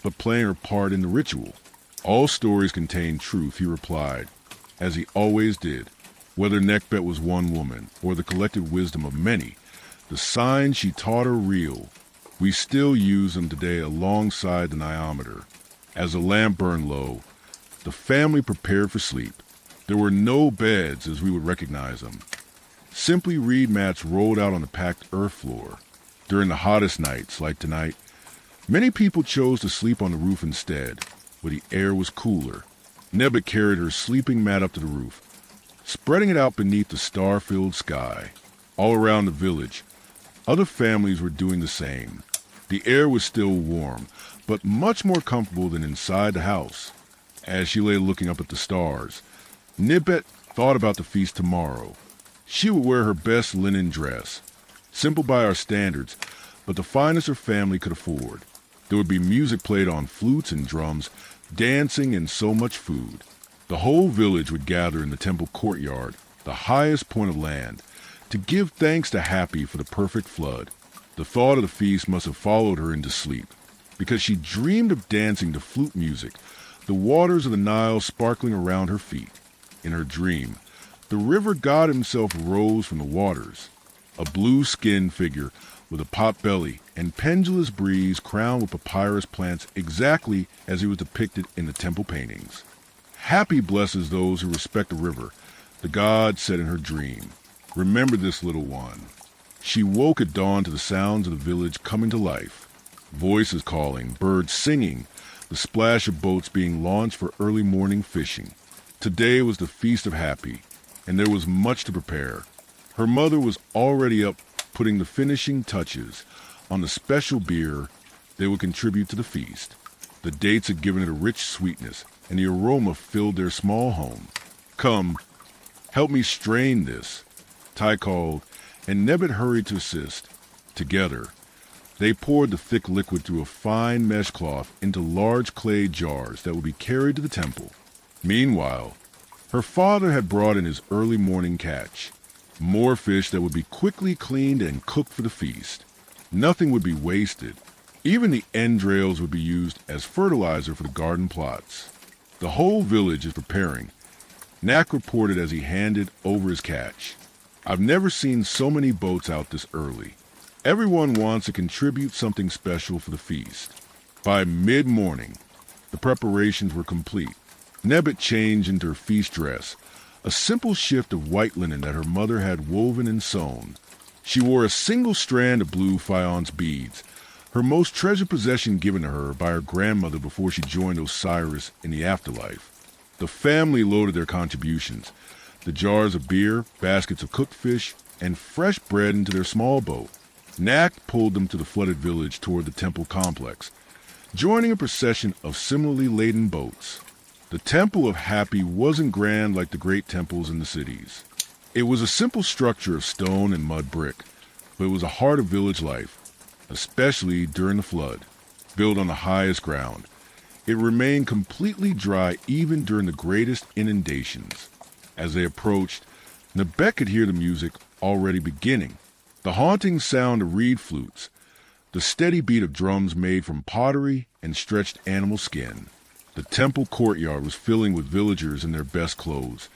but playing her part in the ritual. "All stories contain truth," he replied, as he always did. Whether Nekhbet was one woman or the collective wisdom of many, the signs she taught are real. We still use them today alongside the Nilometer. As the lamp burned low, the family prepared for sleep. There were no beds as we would recognize them. Simply reed mats rolled out on the packed earth floor. During the hottest nights, like tonight, many people chose to sleep on the roof instead, where the air was cooler. Nebet carried her sleeping mat up to the roof, spreading it out beneath the star-filled sky. All around the village, other families were doing the same. The air was still warm, but much more comfortable than inside the house. As she lay looking up at the stars, Nebet thought about the feast tomorrow. She would wear her best linen dress, simple by our standards, but the finest her family could afford. There would be music played on flutes and drums, dancing, and so much food. The whole village would gather in the temple courtyard, the highest point of land, to give thanks to Happy for the perfect flood. The thought of the feast must have followed her into sleep, because she dreamed of dancing to flute music, the waters of the Nile sparkling around her feet. In her dream, the river god himself rose from the waters, a blue-skinned figure with a pot belly and pendulous breeze crowned with papyrus plants exactly as he was depicted in the temple paintings. Happy blesses those who respect the river, the god said in her dream. Remember this, little one. She woke at dawn to the sounds of the village coming to life. Voices calling, birds singing, the splash of boats being launched for early morning fishing. Today was the Feast of Happy, and there was much to prepare. Her mother was already up putting the finishing touches on the special beer they would contribute to the feast. The dates had given it a rich sweetness, and the aroma filled their small home. Come, help me strain this, Tai called, and Nebbit hurried to assist. Together, they poured the thick liquid through a fine mesh cloth into large clay jars that would be carried to the temple. Meanwhile, her father had brought in his early morning catch, more fish that would be quickly cleaned and cooked for the feast. Nothing would be wasted. Even the entrails would be used as fertilizer for the garden plots. The whole village is preparing, Knack reported as he handed over his catch. I've never seen so many boats out this early. Everyone wants to contribute something special for the feast. By mid-morning, the preparations were complete. Nebbit changed into her feast dress, a simple shift of white linen that her mother had woven and sewn. She wore a single strand of blue faience beads, her most treasured possession given to her by her grandmother before she joined Osiris in the afterlife. The family loaded their contributions, the jars of beer, baskets of cooked fish, and fresh bread into their small boat. Knack pulled them to the flooded village toward the temple complex, joining a procession of similarly laden boats. The Temple of Happy wasn't grand like the great temples in the cities. It was a simple structure of stone and mud brick, but it was a heart of village life, especially during the flood. Built on the highest ground, it remained completely dry even during the greatest inundations. As they approached, Nebbit could hear the music already beginning. The haunting sound of reed flutes, the steady beat of drums made from pottery and stretched animal skin. The temple courtyard was filling with villagers in their best clothes,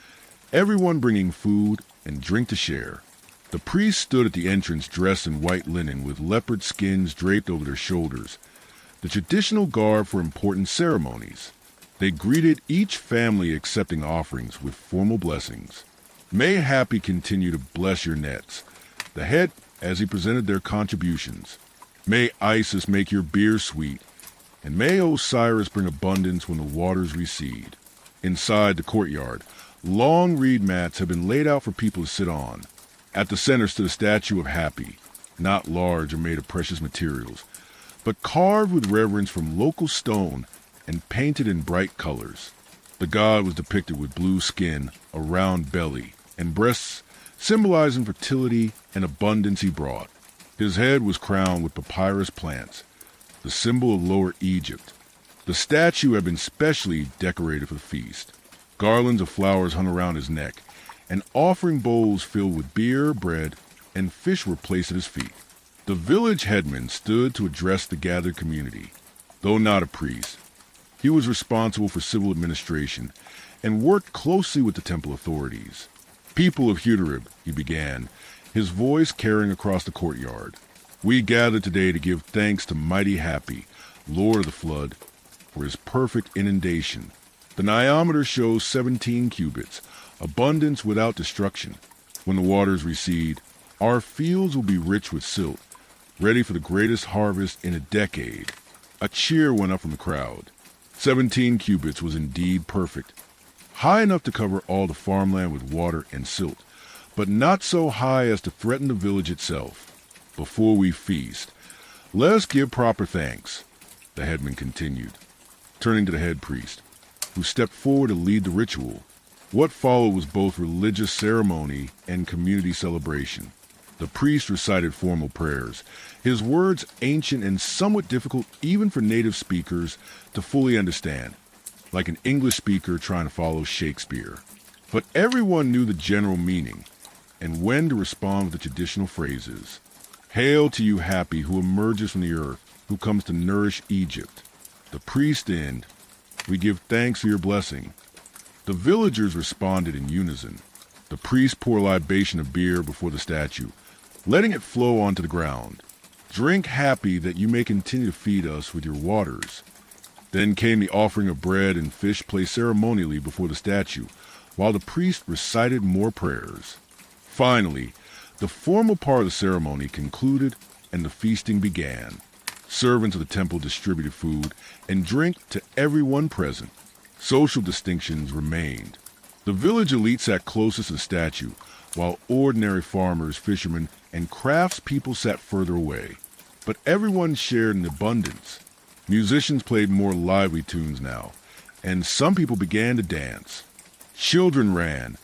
everyone bringing food and drink to share. The priests stood at the entrance dressed in white linen with leopard skins draped over their shoulders, the traditional garb for important ceremonies. They greeted each family accepting offerings with formal blessings. May Happy continue to bless your nets, the head as he presented their contributions. May Isis make your beer sweet, and may Osiris bring abundance when the waters recede. Inside the courtyard, long reed mats have been laid out for people to sit on. At the center stood a statue of Happy, not large or made of precious materials, but carved with reverence from local stone and painted in bright colors. The god was depicted with blue skin, a round belly, and breasts symbolizing fertility and abundance he brought. His head was crowned with papyrus plants, the symbol of Lower Egypt. The statue had been specially decorated for the feast. Garlands of flowers hung around his neck, and offering bowls filled with beer, bread, and fish were placed at his feet. The village headman stood to address the gathered community. Though not a priest, he was responsible for civil administration and worked closely with the temple authorities. People of Huderib, he began, his voice carrying across the courtyard. We gather today to give thanks to mighty Happy, Lord of the Flood, for his perfect inundation. The Nilometer shows 17 cubits, abundance without destruction. When the waters recede, our fields will be rich with silt, ready for the greatest harvest in a decade. A cheer went up from the crowd. 17 cubits was indeed perfect, high enough to cover all the farmland with water and silt, but not so high as to threaten the village itself. Before we feast, let us give proper thanks, the headman continued, turning to the head priest, who stepped forward to lead the ritual. What followed was both religious ceremony and community celebration. The priest recited formal prayers, his words ancient and somewhat difficult even for native speakers to fully understand, like an English speaker trying to follow Shakespeare. But everyone knew the general meaning and when to respond with the traditional phrases. Hail to you happy who emerges from the earth, who comes to nourish Egypt. The priest end, we give thanks for your blessing. The villagers responded in unison. The priest poured a libation of beer before the statue, letting it flow onto the ground. Drink happy that you may continue to feed us with your waters. Then came the offering of bread and fish placed ceremonially before the statue, while the priest recited more prayers. Finally, the formal part of the ceremony concluded and the feasting began. Servants of the temple distributed food and drink to everyone present. Social distinctions remained. The village elite sat closest to the statue, while ordinary farmers, fishermen, and craftspeople sat further away. But everyone shared in abundance. Musicians played more lively tunes now, and some people began to dance. Children ran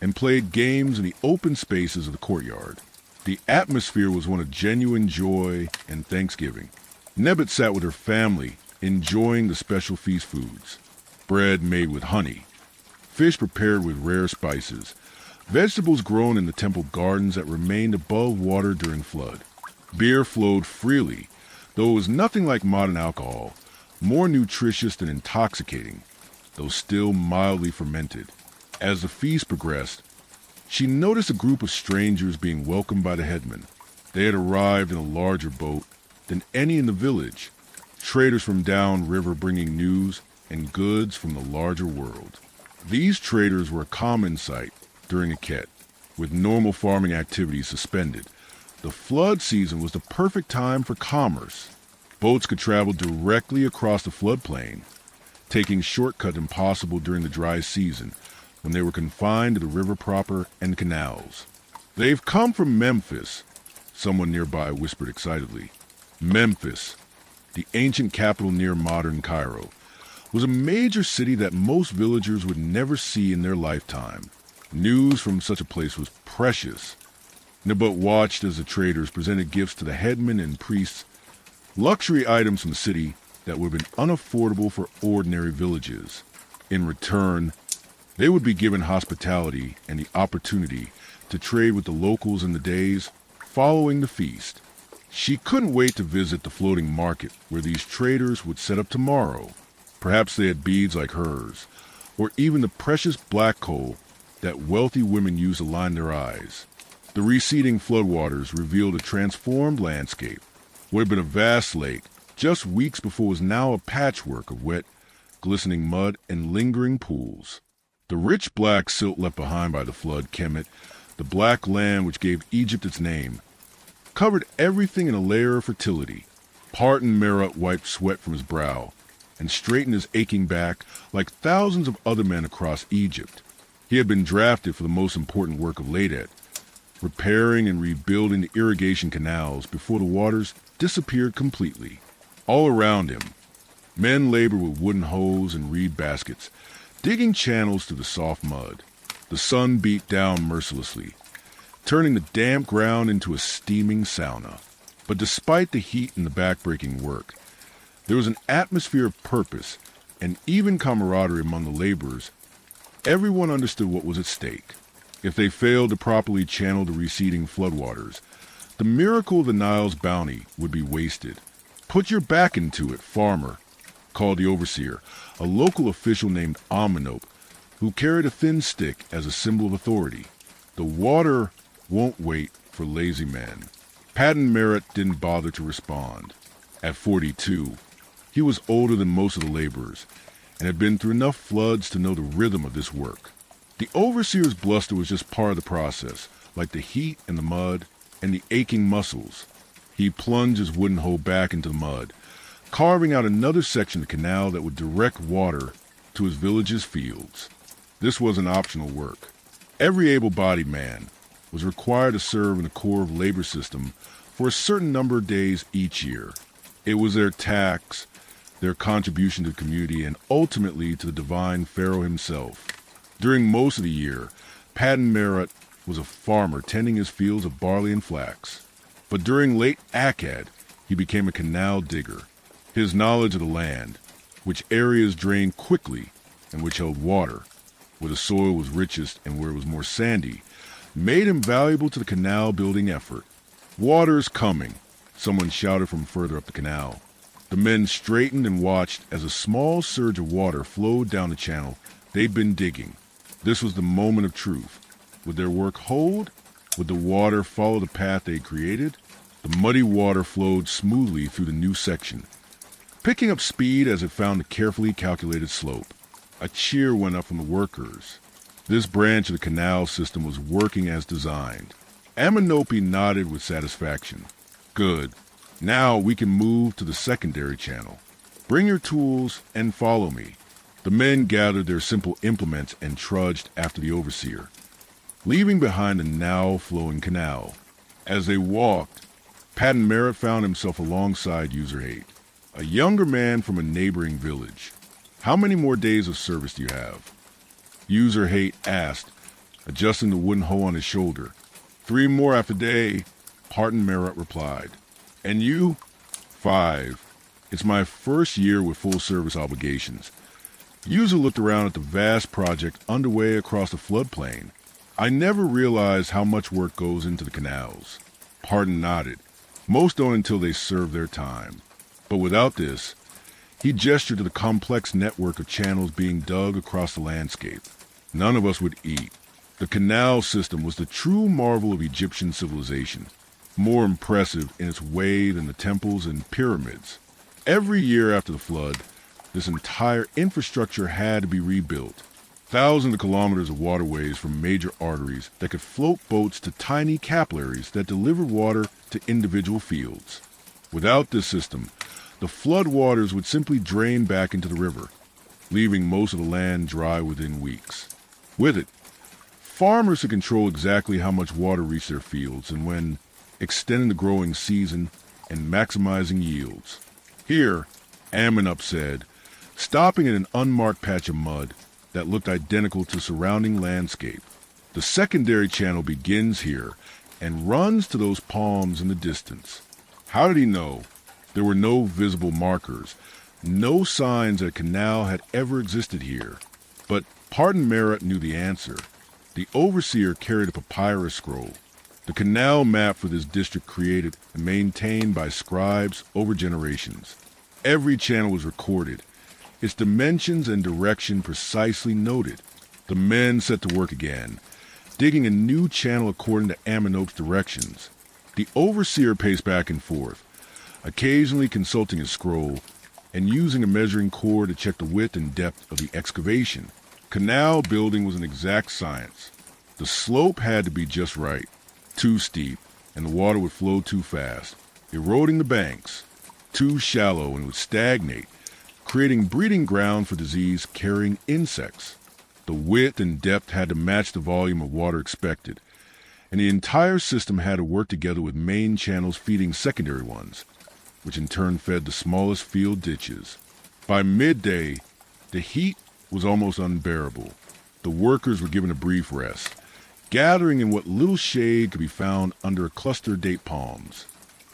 and played games in the open spaces of the courtyard. The atmosphere was one of genuine joy and thanksgiving. Nebet sat with her family, enjoying the special feast foods. Bread made with honey, fish prepared with rare spices, vegetables grown in the temple gardens that remained above water during flood. Beer flowed freely, though it was nothing like modern alcohol, more nutritious than intoxicating, though still mildly fermented. As the feast progressed, she noticed a group of strangers being welcomed by the headman. They had arrived in a larger boat than any in the village, traders from down river bringing news and goods from the larger world. These traders were a common sight during Akhet, with normal farming activities suspended. The flood season was the perfect time for commerce. Boats could travel directly across the floodplain, taking shortcuts impossible during the dry season when they were confined to the river proper and canals. "They've come from Memphis," someone nearby whispered excitedly. Memphis, the ancient capital near modern Cairo, was a major city that most villagers would never see in their lifetime. News from such a place was precious. Nebut watched as the traders presented gifts to the headmen and priests, luxury items from the city that would have been unaffordable for ordinary villages. In return, they would be given hospitality and the opportunity to trade with the locals in the days following the feast. She couldn't wait to visit the floating market where these traders would set up tomorrow. Perhaps they had beads like hers, or even the precious black coal that wealthy women use to line their eyes. The receding floodwaters revealed a transformed landscape. What had been a vast lake just weeks before was now a patchwork of wet, glistening mud and lingering pools. The rich black silt left behind by the flood, Kemet, the black land which gave Egypt its name, covered everything in a layer of fertility. Parton Merit wiped sweat from his brow and straightened his aching back like thousands of other men across Egypt. He had been drafted for the most important work of Ladet, repairing and rebuilding the irrigation canals before the waters disappeared completely. All around him, men labored with wooden hoes and reed baskets, digging channels through the soft mud. The sun beat down mercilessly, turning the damp ground into a steaming sauna. But despite the heat and the backbreaking work, there was an atmosphere of purpose and even camaraderie among the laborers. Everyone understood what was at stake. If they failed to properly channel the receding floodwaters, the miracle of the Nile's bounty would be wasted. "Put your back into it, farmer," called the overseer, a local official named Aminope, who carried a thin stick as a symbol of authority. "The water won't wait for lazy men." Patton Merit didn't bother to respond. At 42, he was older than most of the laborers and had been through enough floods to know the rhythm of this work. The overseer's bluster was just part of the process, like the heat and the mud and the aching muscles. He plunged his wooden hoe back into the mud, carving out another section of the canal that would direct water to his village's fields. This wasn't optional work. Every able-bodied man was required to serve in the core of the labor system for a certain number of days each year. It was their tax, their contribution to the community, and ultimately to the divine pharaoh himself. During most of the year, Patton Merit was a farmer tending his fields of barley and flax. But during late Akhet, he became a canal digger. His knowledge of the land, which areas drained quickly and which held water, where the soil was richest and where it was more sandy, made him valuable to the canal-building effort. "Water's coming," someone shouted from further up the canal. The men straightened and watched as a small surge of water flowed down the channel they'd been digging. This was the moment of truth. Would their work hold? Would the water follow the path they'd created? The muddy water flowed smoothly through the new section, picking up speed as it found the carefully calculated slope. A cheer went up from the workers. This branch of the canal system was working as designed. Amenopi nodded with satisfaction. "Good. Now we can move to the secondary channel. Bring your tools and follow me." The men gathered their simple implements and trudged after the overseer, leaving behind the now flowing canal. As they walked, Patton Merit found himself alongside User 8, a younger man from a neighboring village. "How many more days of service do you have?" User 8 asked, adjusting the wooden hoe on his shoulder. "3 more after day," Patton Merit replied. "And you?" "5. It's my first year with full service obligations." User looked around at the vast project underway across the floodplain. "I never realized how much work goes into the canals." Patton nodded. "Most don't until they serve their time. But without this," he gestured to the complex network of channels being dug across the landscape, "none of us would eat." The canal system was the true marvel of Egyptian civilization, more impressive in its way than the temples and pyramids. Every year after the flood, this entire infrastructure had to be rebuilt. Thousands of kilometers of waterways from major arteries that could float boats to tiny capillaries that delivered water to individual fields. Without this system, the flood waters would simply drain back into the river, leaving most of the land dry within weeks. With it, farmers could control exactly how much water reached their fields and when, extending the growing season and maximizing yields. Here, Amenup said, stopping at an unmarked patch of mud that looked identical to surrounding landscape. "The secondary channel begins here and runs to those palms in the distance." How did he know? There were no visible markers, no signs that a canal had ever existed here. But Patton Merit knew the answer. The overseer carried a papyrus scroll, the canal map for this district created and maintained by scribes over generations. Every channel was recorded, its dimensions and direction precisely noted. The men set to work again, digging a new channel according to Amenop's directions. The overseer paced back and forth, occasionally consulting his scroll and using a measuring cord to check the width and depth of the excavation. Canal building was an exact science. The slope had to be just right, too steep, and the water would flow too fast, eroding the banks. Too shallow and would stagnate, creating breeding ground for disease-carrying insects. The width and depth had to match the volume of water expected, and the entire system had to work together with main channels feeding secondary ones, which in turn fed the smallest field ditches. By midday, the heat was almost unbearable. The workers were given a brief rest, gathering in what little shade could be found under a cluster of date palms.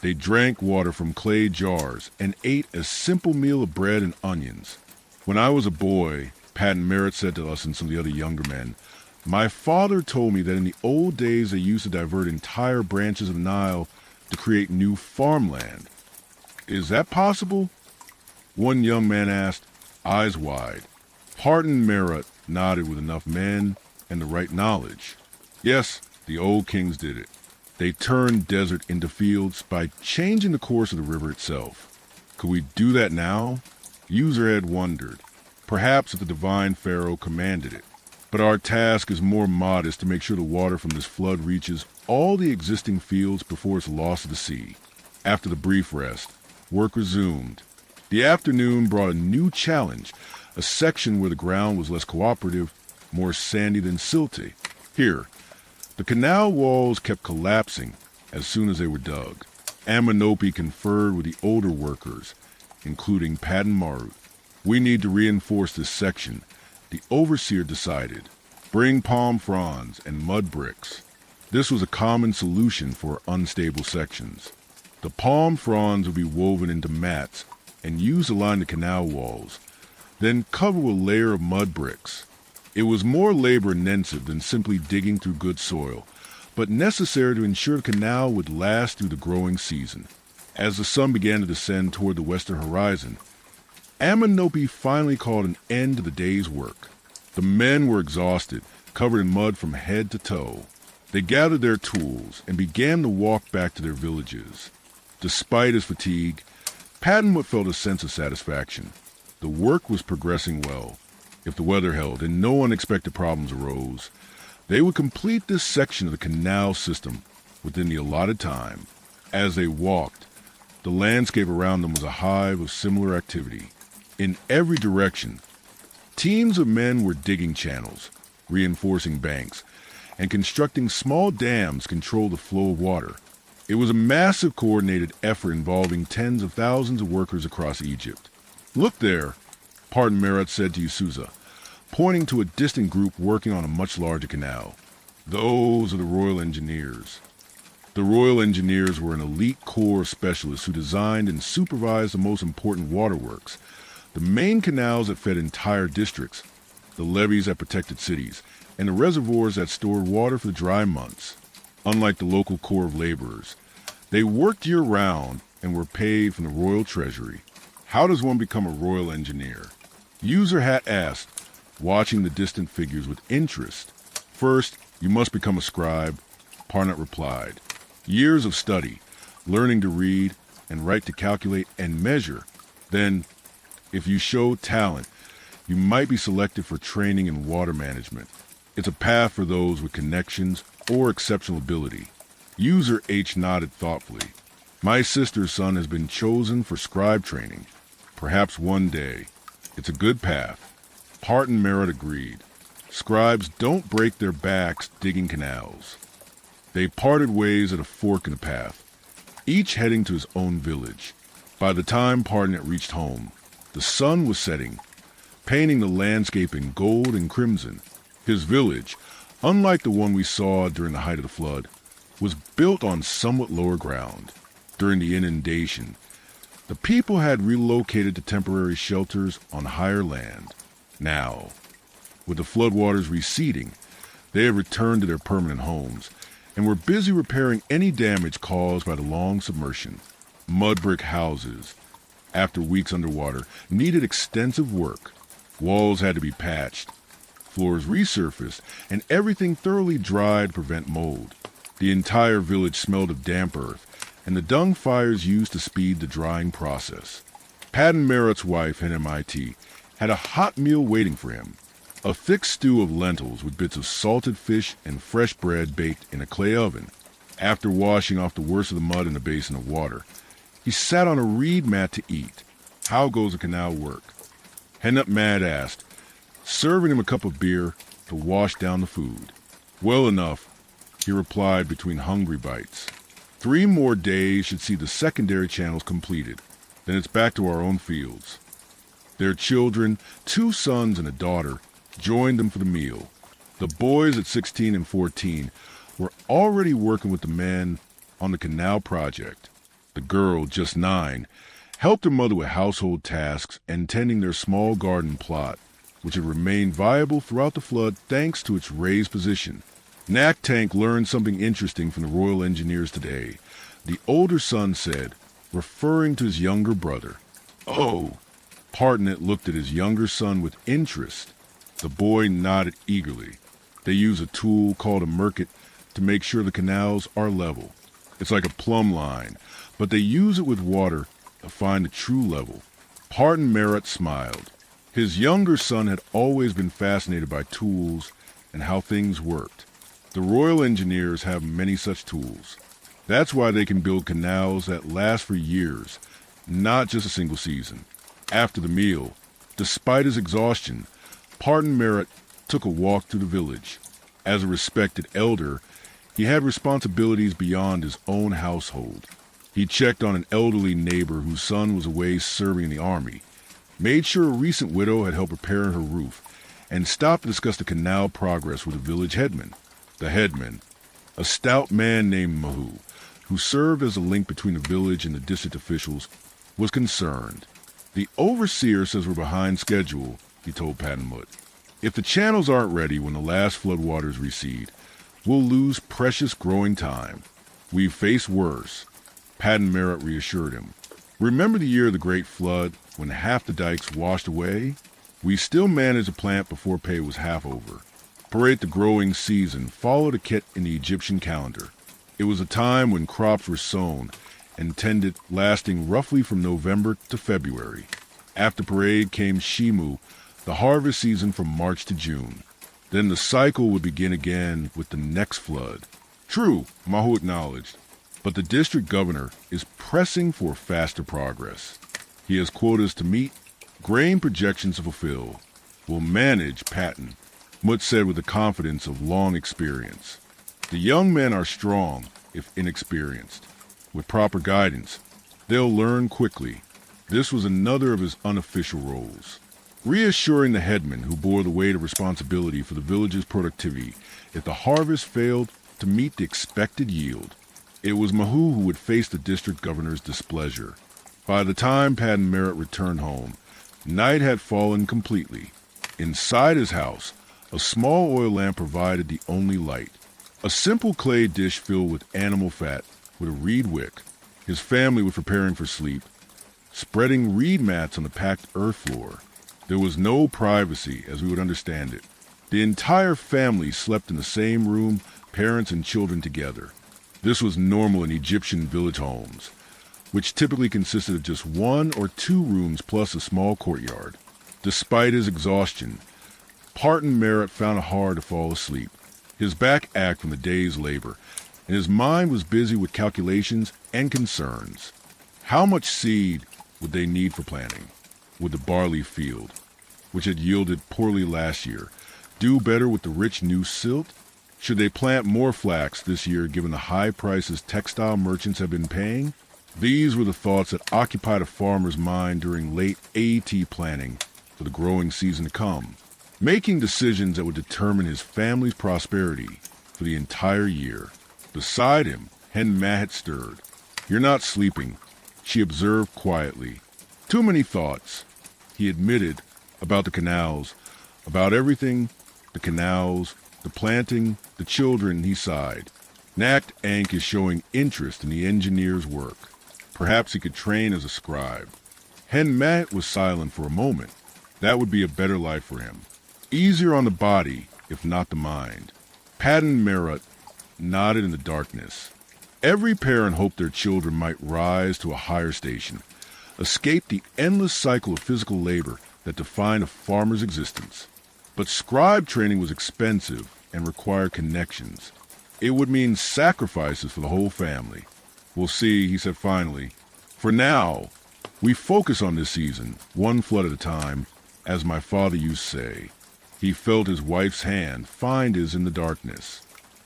They drank water from clay jars and ate a simple meal of bread and onions. "When I was a boy," Patton Merit said to us and some of the other younger men, "my father told me that in the old days they used to divert entire branches of the Nile to create new farmland." "Is that possible?" one young man asked, eyes wide. Patton Merit nodded with enough men and the right knowledge. "Yes, the old kings did it. They turned desert into fields by changing the course of the river itself. Could we do that now?" User had wondered, perhaps if the divine pharaoh commanded it. But our task is more modest to make sure the water from this flood reaches all the existing fields before it's lost to the sea. After the brief rest, work resumed. The afternoon brought a new challenge, a section where the ground was less cooperative, more sandy than silty. Here, the canal walls kept collapsing as soon as they were dug. Amenopi conferred with the older workers, including Patton Merit. "We need to reinforce this section," the overseer decided. "Bring palm fronds and mud bricks." This was a common solution for unstable sections. The palm fronds would be woven into mats and used to line the canal walls, then covered with a layer of mud bricks. It was more labor-intensive than simply digging through good soil, but necessary to ensure the canal would last through the growing season. As the sun began to descend toward the western horizon, Amenopi finally called an end to the day's work. The men were exhausted, covered in mud from head to toe. They gathered their tools and began to walk back to their villages. Despite his fatigue, Patton felt a sense of satisfaction. The work was progressing well. If the weather held and no unexpected problems arose, they would complete this section of the canal system within the allotted time. As they walked, the landscape around them was a hive of similar activity. In every direction, teams of men were digging channels, reinforcing banks, and constructing small dams to control the flow of water. It was a massive coordinated effort involving tens of thousands of workers across Egypt. "Look there," Pardon Merit said to Yusuza, pointing to a distant group working on a much larger canal. "Those are the Royal Engineers." The Royal Engineers were an elite corps of specialists who designed and supervised the most important waterworks, the main canals that fed entire districts, the levees that protected cities, and the reservoirs that stored water for the dry months. Unlike the local corps of laborers, they worked year-round and were paid from the royal treasury. How does one become a royal engineer? User Hat asked, watching the distant figures with interest. "First, you must become a scribe," Parnut replied. "Years of study, learning to read and write, to calculate and measure. Then, if you show talent, you might be selected for training in water management. It's a path for those with connections or exceptional ability." User H nodded thoughtfully. "My sister's son has been chosen for scribe training. Perhaps one day. It's a good path." Parton Merit agreed. Scribes don't break their backs digging canals. They parted ways at a fork in the path, each heading to his own village. By the time Parton had reached home, the sun was setting, painting the landscape in gold and crimson. His village, unlike the one we saw during the height of the flood, was built on somewhat lower ground. During the inundation, the people had relocated to temporary shelters on higher land. Now, with the floodwaters receding, they had returned to their permanent homes and were busy repairing any damage caused by the long submersion. Mudbrick houses, after weeks underwater, needed extensive work. Walls had to be patched, floors resurfaced, and everything thoroughly dried to prevent mold. The entire village smelled of damp earth, and the dung fires used to speed the drying process. Patton Merit's wife at MIT had a hot meal waiting for him. A thick stew of lentils with bits of salted fish and fresh bread baked in a clay oven. After washing off the worst of the mud in a basin of water, he sat on a reed mat to eat. "How goes the canal work?" Henut Mad asked, serving him a cup of beer to wash down the food. "Well enough," he replied between hungry bites. 3 more days should see the secondary channels completed. Then it's back to our own fields." Their children, 2 sons and a daughter, joined them for the meal. The boys at 16 and 14 were already working with the men on the canal project. The girl, just 9, helped her mother with household tasks and tending their small garden plot, which had remained viable throughout the flood thanks to its raised position. Knack Tank learned something interesting from the Royal Engineers today, the older son said, referring to his younger brother. "Oh!" Partnet looked at his younger son with interest. The boy nodded eagerly. "They use a tool called a merket to make sure the canals are level. It's like a plumb line, but they use it with water to find the true level." Parton Merit smiled. His younger son had always been fascinated by tools and how things worked. The Royal Engineers have many such tools. That's why they can build canals that last for years, not just a single season. After the meal, despite his exhaustion, Parton Merit took a walk through the village. As a respected elder, he had responsibilities beyond his own household. He checked on an elderly neighbor whose son was away serving in the army, made sure a recent widow had helped repair her roof, and stopped to discuss the canal progress with the village headman. The headman, A stout man named Mahu, who served as a link between the village and the district officials, was concerned. The overseer says we're behind schedule, he told Patanmut. If the channels aren't ready when the last floodwaters recede, we'll lose precious growing time. We've faced worse, Patan Merit reassured him. Remember the year of the Great Flood, when half the dikes washed away? We still managed to plant before pay was half over. Parade the growing season followed Akhet in the Egyptian calendar. It was a time when crops were sown and tended, lasting roughly from November to February. After parade came Shimu, the harvest season from March to June. Then the cycle would begin again with the next flood. True, Mahu acknowledged, but the district governor is pressing for faster progress. He has quotas to meet, grain projections to fulfill. We'll manage, Patan, Mut said with the confidence of long experience. The young men are strong, if inexperienced. With proper guidance, they'll learn quickly. This was another of his unofficial roles, reassuring the headman who bore the weight of responsibility for the village's productivity if the harvest failed to meet the expected yield. It was Mahu who would face the district governor's displeasure. By the time Patan Merit returned home, night had fallen completely. Inside his house, a small oil lamp provided the only light. A simple clay dish filled with animal fat with a reed wick. His family was preparing for sleep, spreading reed mats on the packed earth floor. There was no privacy, as we would understand it. The entire family slept in the same room, parents and children together. This was normal in Egyptian village homes, which typically consisted of just 1 or 2 rooms plus a small courtyard. Despite his exhaustion, Patan Merit found it hard to fall asleep. His back ached from the day's labor, and his mind was busy with calculations and concerns. How much seed would they need for planting? Would the barley field, which had yielded poorly last year, do better with the rich new silt? Should they plant more flax this year given the high prices textile merchants have been paying? These were the thoughts that occupied a farmer's mind during late AET planning for the growing season to come, making decisions that would determine his family's prosperity for the entire year. Beside him, Hen Mahet stirred. You're not sleeping, she observed quietly. Too many thoughts, he admitted, about the canals, about everything, the canals, the planting, the children, he sighed. Nakt Ank is showing interest in the engineer's work. Perhaps he could train as a scribe. Hen Mahet was silent for a moment. That would be a better life for him. Easier on the body, if not the mind. Patan Merit nodded in the darkness. Every parent hoped their children might rise to a higher station, escape the endless cycle of physical labor that defined a farmer's existence. But scribe training was expensive and required connections. It would mean sacrifices for the whole family. We'll see, he said finally. For now, we focus on this season, one flood at a time, as my father used to say. He felt his wife's hand find his in the darkness.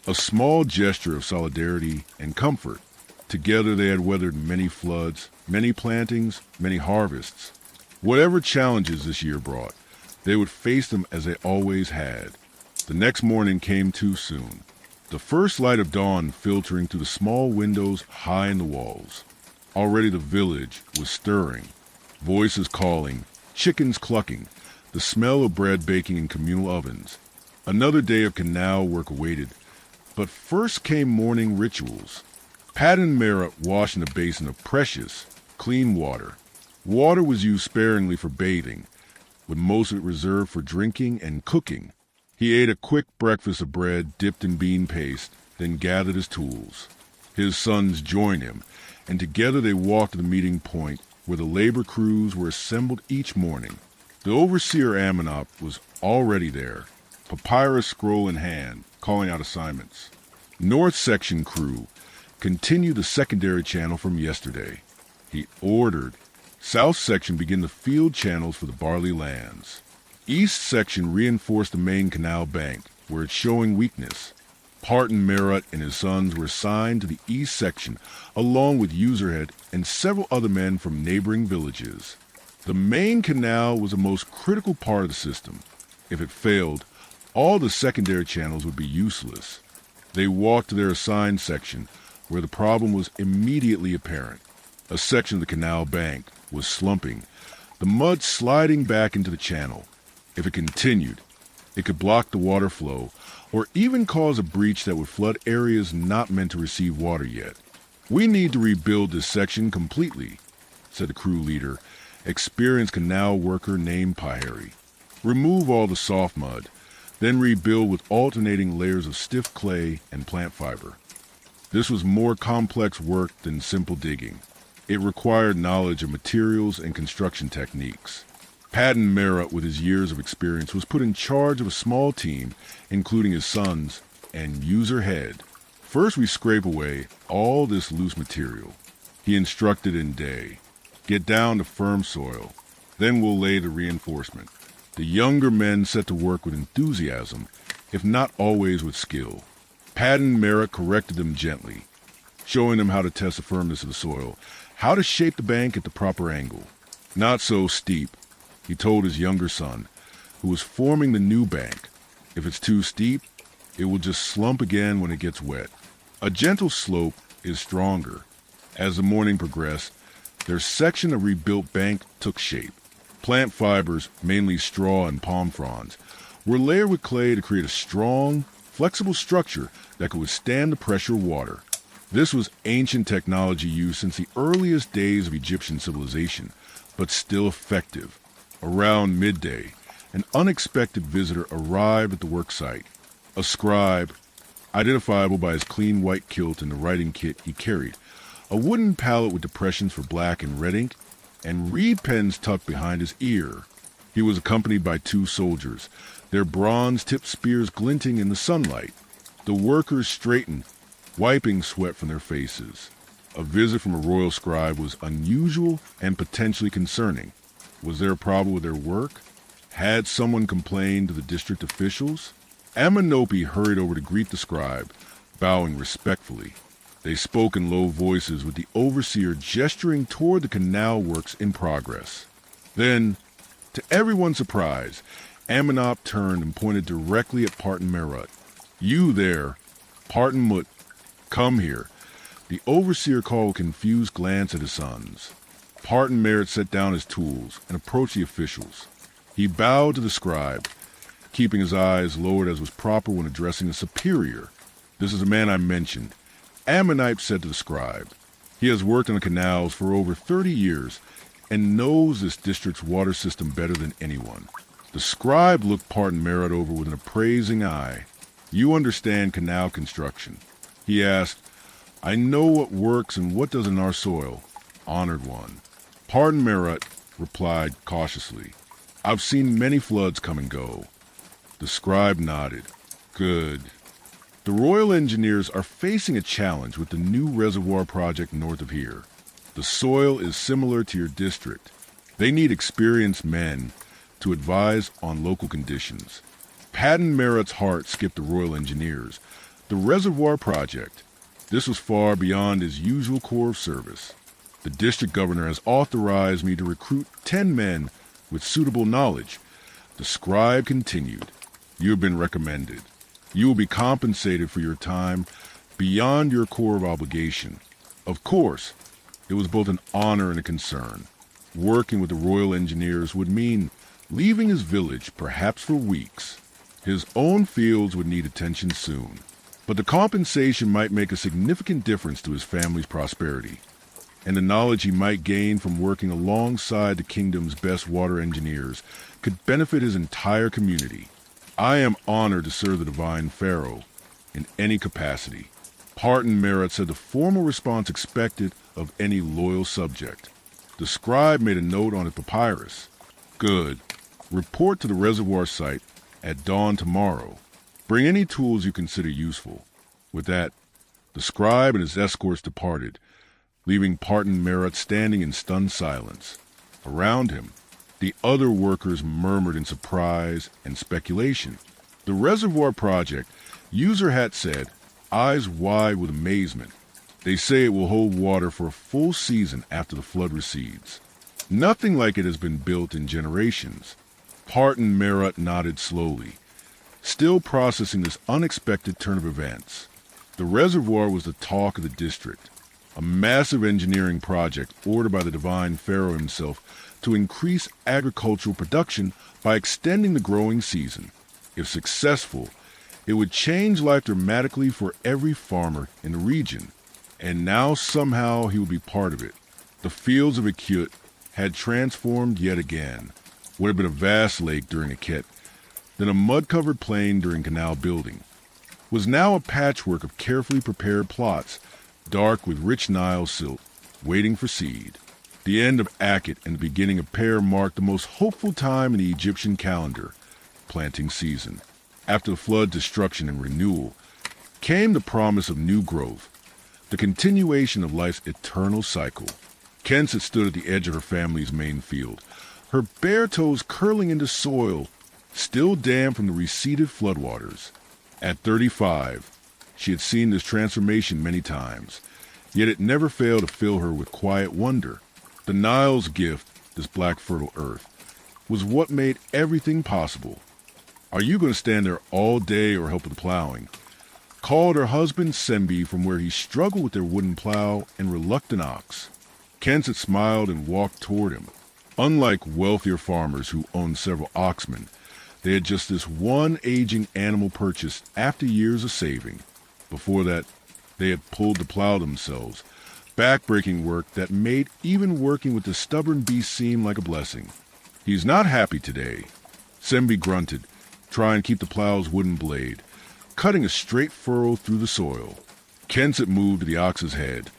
A small gesture of solidarity and comfort. Together they had weathered many floods, many plantings, many harvests. Whatever challenges this year brought, they would face them as they always had. The next morning came too soon. The first light of dawn filtering through the small windows high in the walls. Already the village was stirring. Voices calling, chickens clucking, the smell of bread baking in communal ovens. Another day of canal work awaited. But first came morning rituals. Patan Merit washed in a basin of precious, clean water. Water was used sparingly for bathing, with most of it reserved for drinking and cooking. He ate a quick breakfast of bread dipped in bean paste, then gathered his tools. His sons joined him, and together they walked to the meeting point where the labor crews were assembled each morning. The overseer Amenop was already there, papyrus scroll in hand, calling out assignments. North Section crew continued the secondary channel from yesterday. He ordered South Section begin the field channels for the barley lands. East Section reinforced the main canal bank, where it's showing weakness. Patan Merit and his sons were assigned to the East Section, along with Userhead and several other men from neighboring villages. The main canal was the most critical part of the system. If it failed, all the secondary channels would be useless. They walked to their assigned section, where the problem was immediately apparent. A section of the canal bank was slumping, the mud sliding back into the channel. If it continued, it could block the water flow or even cause a breach that would flood areas not meant to receive water yet. "We need to rebuild this section completely," said the crew leader, experienced canal worker named Pahari. "Remove all the soft mud, then rebuild with alternating layers of stiff clay and plant fiber." This was more complex work than simple digging. It required knowledge of materials and construction techniques. Patton Merit, with his years of experience, was put in charge of a small team, including his sons and user head. "First we scrape away all this loose material," he instructed in Day. "Get down to firm soil. Then we'll lay the reinforcement." The younger men set to work with enthusiasm, if not always with skill. Patton Merit corrected them gently, showing them how to test the firmness of the soil, how to shape the bank at the proper angle. "Not so steep," he told his younger son, who was forming the new bank. "If it's too steep, it will just slump again when it gets wet." A gentle slope is stronger. As the morning progressed, their section of rebuilt bank took shape. Plant fibers, mainly straw and palm fronds, were layered with clay to create a strong, flexible structure that could withstand the pressure of water. This was ancient technology used since the earliest days of Egyptian civilization, but still effective. Around midday, an unexpected visitor arrived at the work site. A scribe, identifiable by his clean white kilt and the writing kit he carried, a wooden palette with depressions for black and red ink, and reed pens tucked behind his ear. He was accompanied by 2 soldiers, their bronze-tipped spears glinting in the sunlight. The workers straightened, wiping sweat from their faces. A visit from a royal scribe was unusual and potentially concerning. Was there a problem with their work? Had someone complained to the district officials? Amenopi hurried over to greet the scribe, bowing respectfully. They spoke in low voices, with the overseer gesturing toward the canal works in progress. Then, to everyone's surprise, Amenop turned and pointed directly at Parton Merit. "You there, Parton Mut, come here." The overseer called a confused glance at his sons. Parton Merit set down his tools and approached the officials. He bowed to the scribe, keeping his eyes lowered as was proper when addressing a superior. "This is the man I mentioned," Ammonite said to the scribe. "He has worked on the canals for over 30 years and knows this district's water system better than anyone." The scribe looked Parton Merit over with an appraising eye. "You understand canal construction?" he asked. "I know what works and what doesn't in our soil." "Honored one." Parton Merit replied cautiously. "I've seen many floods come and go." The scribe nodded. "Good." The Royal Engineers are facing a challenge with the new reservoir project north of here. The soil is similar to your district. They need experienced men to advise on local conditions. Patton Merit's heart skipped the Royal Engineers. The reservoir project. This was far beyond his usual corps of service. "The district governor has authorized me to recruit 10 men with suitable knowledge." The scribe continued. "You have been recommended. You will be compensated for your time beyond your core of obligation." Of course, it was both an honor and a concern. Working with the Royal Engineers would mean leaving his village, perhaps for weeks. His own fields would need attention soon. But the compensation might make a significant difference to his family's prosperity, and the knowledge he might gain from working alongside the kingdom's best water engineers could benefit his entire community. "I am honored to serve the divine pharaoh in any capacity." Parton Merit said the formal response expected of any loyal subject. The scribe made a note on his papyrus. "Good. Report to the reservoir site at dawn tomorrow. Bring any tools you consider useful." With that, the scribe and his escorts departed, leaving Parton Merit standing in stunned silence. Around him, the other workers murmured in surprise and speculation. The reservoir project, User Hat said, eyes wide with amazement. "They say it will hold water for a full season after the flood recedes. Nothing like it has been built in generations." Parton Merit nodded slowly, still processing this unexpected turn of events. The reservoir was the talk of the district, a massive engineering project ordered by the divine pharaoh himself to increase agricultural production by extending the growing season. If successful, it would change life dramatically for every farmer in the region, and now somehow he would be part of it. The fields of Akhet had transformed yet again. What had been a vast lake during Akhet, then a mud-covered plain during canal building, was now a patchwork of carefully prepared plots, dark with rich Nile silt, waiting for seed. The end of Akhet and the beginning of Per marked the most hopeful time in the Egyptian calendar, planting season. After the flood destruction and renewal, came the promise of new growth, the continuation of life's eternal cycle. Kensett stood at the edge of her family's main field, her bare toes curling into soil, still damp from the receded floodwaters. At 35, she had seen this transformation many times, yet it never failed to fill her with quiet wonder. The Nile's gift, this black fertile earth, was what made everything possible. "Are you going to stand there all day or help with the plowing?" called her husband Sembi from where he struggled with their wooden plow and reluctant ox. Kensett smiled and walked toward him. Unlike wealthier farmers who owned several oxmen, they had just this one aging animal purchased after years of saving. Before that, they had pulled the plow themselves, back-breaking work that made even working with the stubborn beast seem like a blessing. "He's not happy today," Sembi grunted, trying to keep the plow's wooden blade, cutting a straight furrow through the soil. Kensett moved to the ox's head,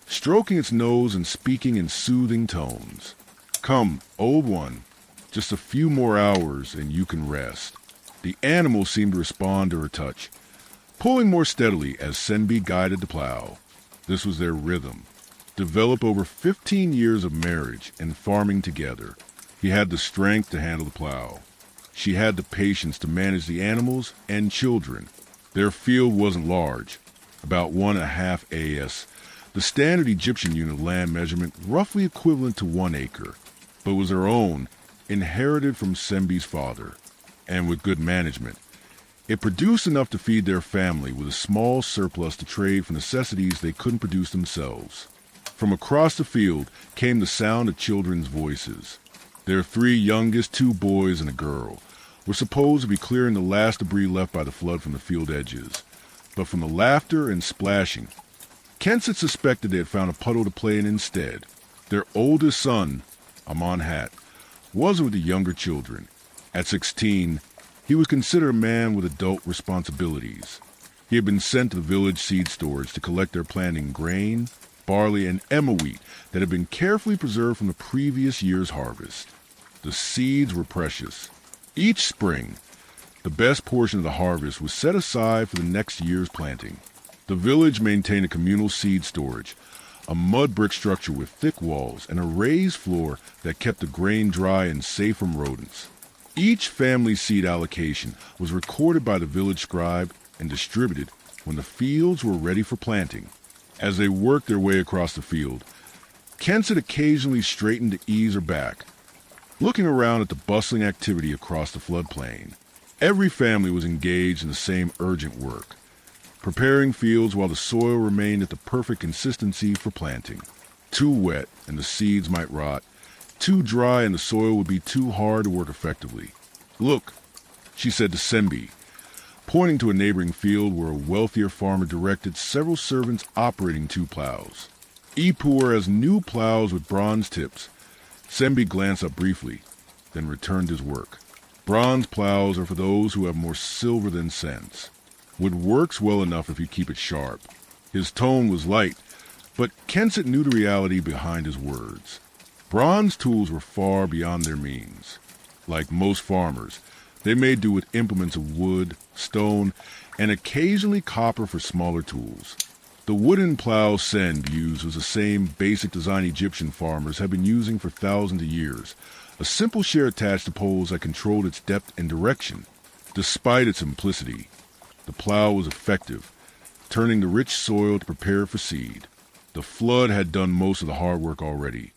stroking its nose and speaking in soothing tones. "Come, old one, just a few more hours and you can rest." The animal seemed to respond to her touch, pulling more steadily as Sembi guided the plow. This was their rhythm, developed over 15 years of marriage and farming together. He had the strength to handle the plow. She had the patience to manage the animals and children. Their field wasn't large, about 1.5 AS, the standard Egyptian unit of land measurement roughly equivalent to 1 acre, but was their own, inherited from Sembi's father. And with good management, it produced enough to feed their family with a small surplus to trade for necessities they couldn't produce themselves. From across the field came the sound of children's voices. Their 3 youngest, 2 boys and a girl, were supposed to be clearing the last debris left by the flood from the field edges. But from the laughter and splashing, Kensett suspected they had found a puddle to play in instead. Their oldest son, Akhet, wasn't with the younger children. At 16, he was considered a man with adult responsibilities. He had been sent to the village seed storage to collect their planting grain, barley, and emma wheat that had been carefully preserved from the previous year's harvest. The seeds were precious. Each spring, the best portion of the harvest was set aside for the next year's planting. The village maintained a communal seed storage, a mud brick structure with thick walls and a raised floor that kept the grain dry and safe from rodents. Each family seed allocation was recorded by the village scribe and distributed when the fields were ready for planting. As they worked their way across the field, Kensett occasionally straightened to ease her back, looking around at the bustling activity across the floodplain. Every family was engaged in the same urgent work, preparing fields while the soil remained at the perfect consistency for planting. Too wet and the seeds might rot, too dry and the soil would be too hard to work effectively. "Look," she said to Sembi, pointing to a neighboring field where a wealthier farmer directed several servants operating 2 plows. Epur has new plows with bronze tips. Sembi glanced up briefly, then returned his work. Bronze plows are for those who have more silver than sense. Wood works well enough if you keep it sharp. His tone was light, but Kensett knew the reality behind his words. Bronze tools were far beyond their means. Like most farmers, they made do with implements of wood, stone, and occasionally copper for smaller tools. The wooden plow Sembi used was the same basic design Egyptian farmers had been using for thousands of years, a simple share attached to poles that controlled its depth and direction. Despite its simplicity, the plow was effective, turning the rich soil to prepare for seed. The flood had done most of the hard work already,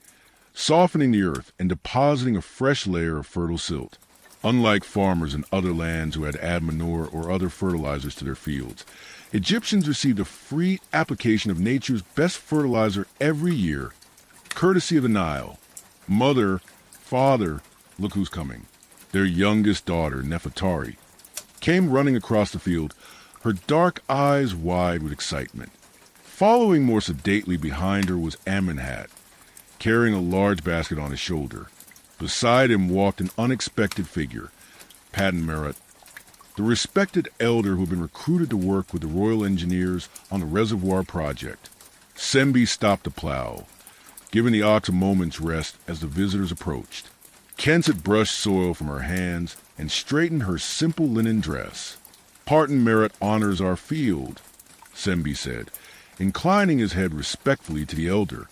softening the earth and depositing a fresh layer of fertile silt. Unlike farmers in other lands who had to add manure or other fertilizers to their fields, Egyptians received a free application of nature's best fertilizer every year, courtesy of the Nile. Mother, father, look who's coming. Their youngest daughter, Nefertari, came running across the field, her dark eyes wide with excitement. Following more sedately behind her was Amenhat, carrying a large basket on his shoulder. Beside him walked an unexpected figure, Patan Merit, the respected elder who had been recruited to work with the Royal Engineers on the reservoir project. Sembi stopped the plow, giving the ox a moment's rest as the visitors approached. Kensett brushed soil from her hands and straightened her simple linen dress. Patan Merit honors our field, Sembi said, inclining his head respectfully to the elder.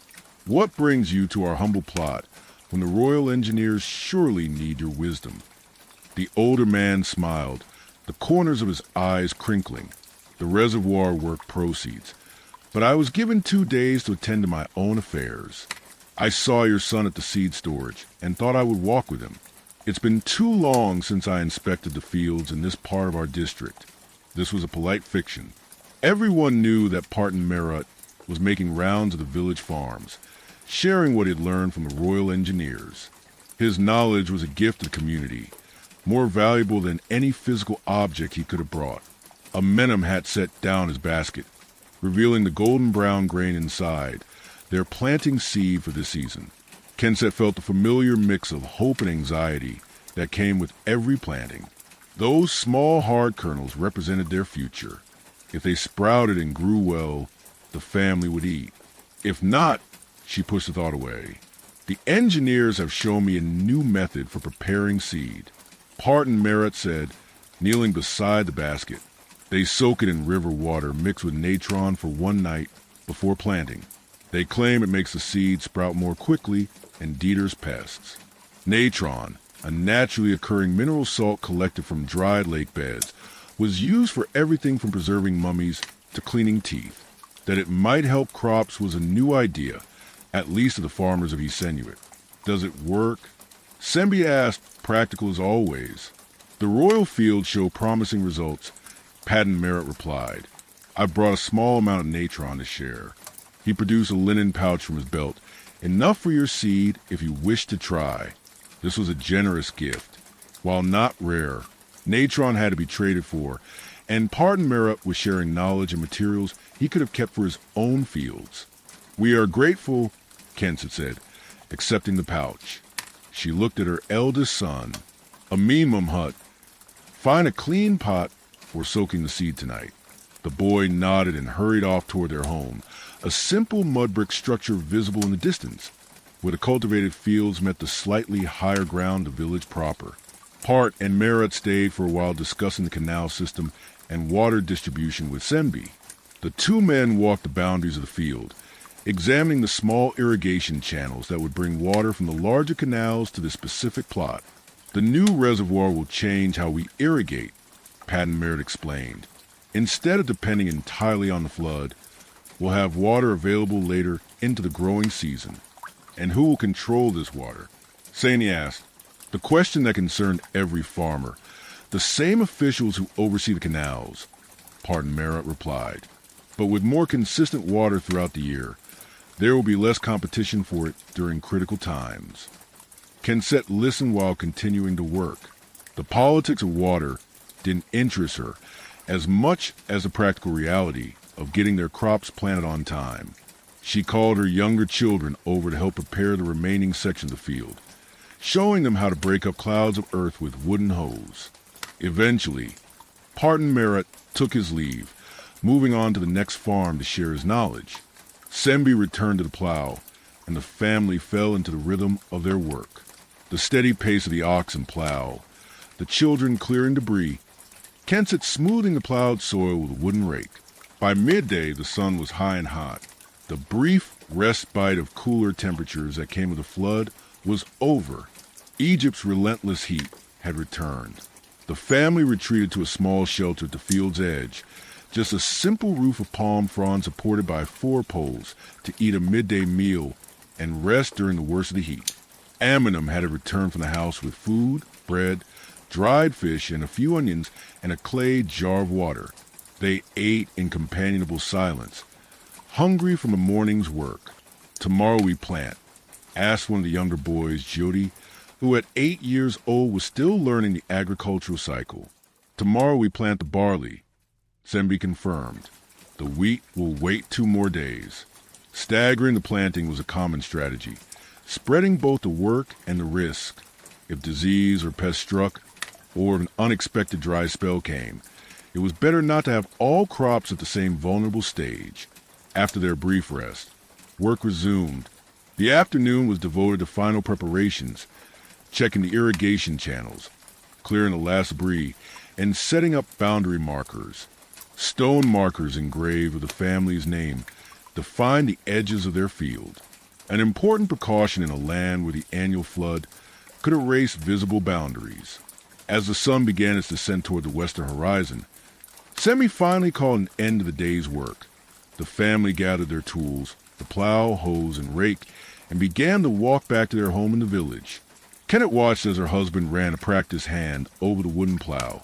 What brings you to our humble plot when the Royal Engineers surely need your wisdom? The older man smiled, the corners of his eyes crinkling. The reservoir work proceeds, but I was given 2 days to attend to my own affairs. I saw your son at the seed storage and thought I would walk with him. It's been too long since I inspected the fields in this part of our district. This was a polite fiction. Everyone knew that Patan Merit was making rounds of the village farms, sharing what he had learned from the Royal Engineers. His knowledge was a gift to the community, more valuable than any physical object he could have brought. A Menem hat set down his basket, revealing the golden-brown grain inside. They're planting seed for this season. Kensett felt the familiar mix of hope and anxiety that came with every planting. Those small, hard kernels represented their future. If they sprouted and grew well, the family would eat. If not, she pushed the thought away. The engineers have shown me a new method for preparing seed, Patan Merit said, kneeling beside the basket. They soak it in river water mixed with natron for 1 night before planting. They claim it makes the seed sprout more quickly and deters pests. Natron, a naturally occurring mineral salt collected from dried lake beds, was used for everything from preserving mummies to cleaning teeth. That it might help crops was a new idea, at least to the farmers of Esenuit. Does it work? Sembi asked, practical as always. The royal fields show promising results, Patan Merit replied. I've brought a small amount of natron to share. He produced a linen pouch from his belt, enough for your seed if you wish to try. This was a generous gift. While not rare, natron had to be traded for, and Patan Merit was sharing knowledge and materials he could have kept for his own fields. We are grateful, Kensett said, accepting the pouch. She looked at her eldest son. A minimum hut. Find a clean pot for soaking the seed tonight. The boy nodded and hurried off toward their home, a simple mudbrick structure visible in the distance, where the cultivated fields met the slightly higher ground of the village proper. Part and Merit stayed for a while discussing the canal system and water distribution with Sembi. The 2 men walked the boundaries of the field, examining the small irrigation channels that would bring water from the larger canals to the specific plot. The new reservoir will change how we irrigate, Patan Merit explained. Instead of depending entirely on the flood, we'll have water available later into the growing season. And who will control this water? Saini asked, the question that concerned every farmer. The same officials who oversee the canals, Patan Merit replied. But with more consistent water throughout the year, there will be less competition for it during critical times. Kensett listened while continuing to work. The politics of water didn't interest her as much as the practical reality of getting their crops planted on time. She called her younger children over to help prepare the remaining section of the field, showing them how to break up clouds of earth with wooden hoes. Eventually, Patan Merit took his leave, moving on to the next farm to share his knowledge. Sembi returned to the plow, and the family fell into the rhythm of their work. The steady pace of the ox and plow, the children clearing debris, Kensett smoothing the plowed soil with a wooden rake. By midday, the sun was high and hot. The brief respite of cooler temperatures that came with the flood was over. Egypt's relentless heat had returned. The family retreated to a small shelter at the field's edge, just a simple roof of palm fronds supported by 4 poles to eat a midday meal and rest during the worst of the heat. Amenem had to return from the house with food, bread, dried fish, and a few onions and a clay jar of water. They ate in companionable silence, hungry from a morning's work. "Tomorrow we plant," asked one of the younger boys, Jody, who at 8 years old was still learning the agricultural cycle. "Tomorrow we plant the barley," Sembi confirmed. "The wheat will wait 2 more days." Staggering the planting was a common strategy, spreading both the work and the risk. If disease or pest struck, or an unexpected dry spell came, it was better not to have all crops at the same vulnerable stage. After their brief rest, work resumed. The afternoon was devoted to final preparations, checking the irrigation channels, clearing the last debris, and setting up boundary markers. Stone markers engraved with the family's name defined the edges of their field, an important precaution in a land where the annual flood could erase visible boundaries. As the sun began its descent toward the western horizon, Semmi finally called an end to the day's work. The family gathered their tools, the plow, hose, and rake, and began to walk back to their home in the village. Kenneth watched as her husband ran a practice hand over the wooden plow,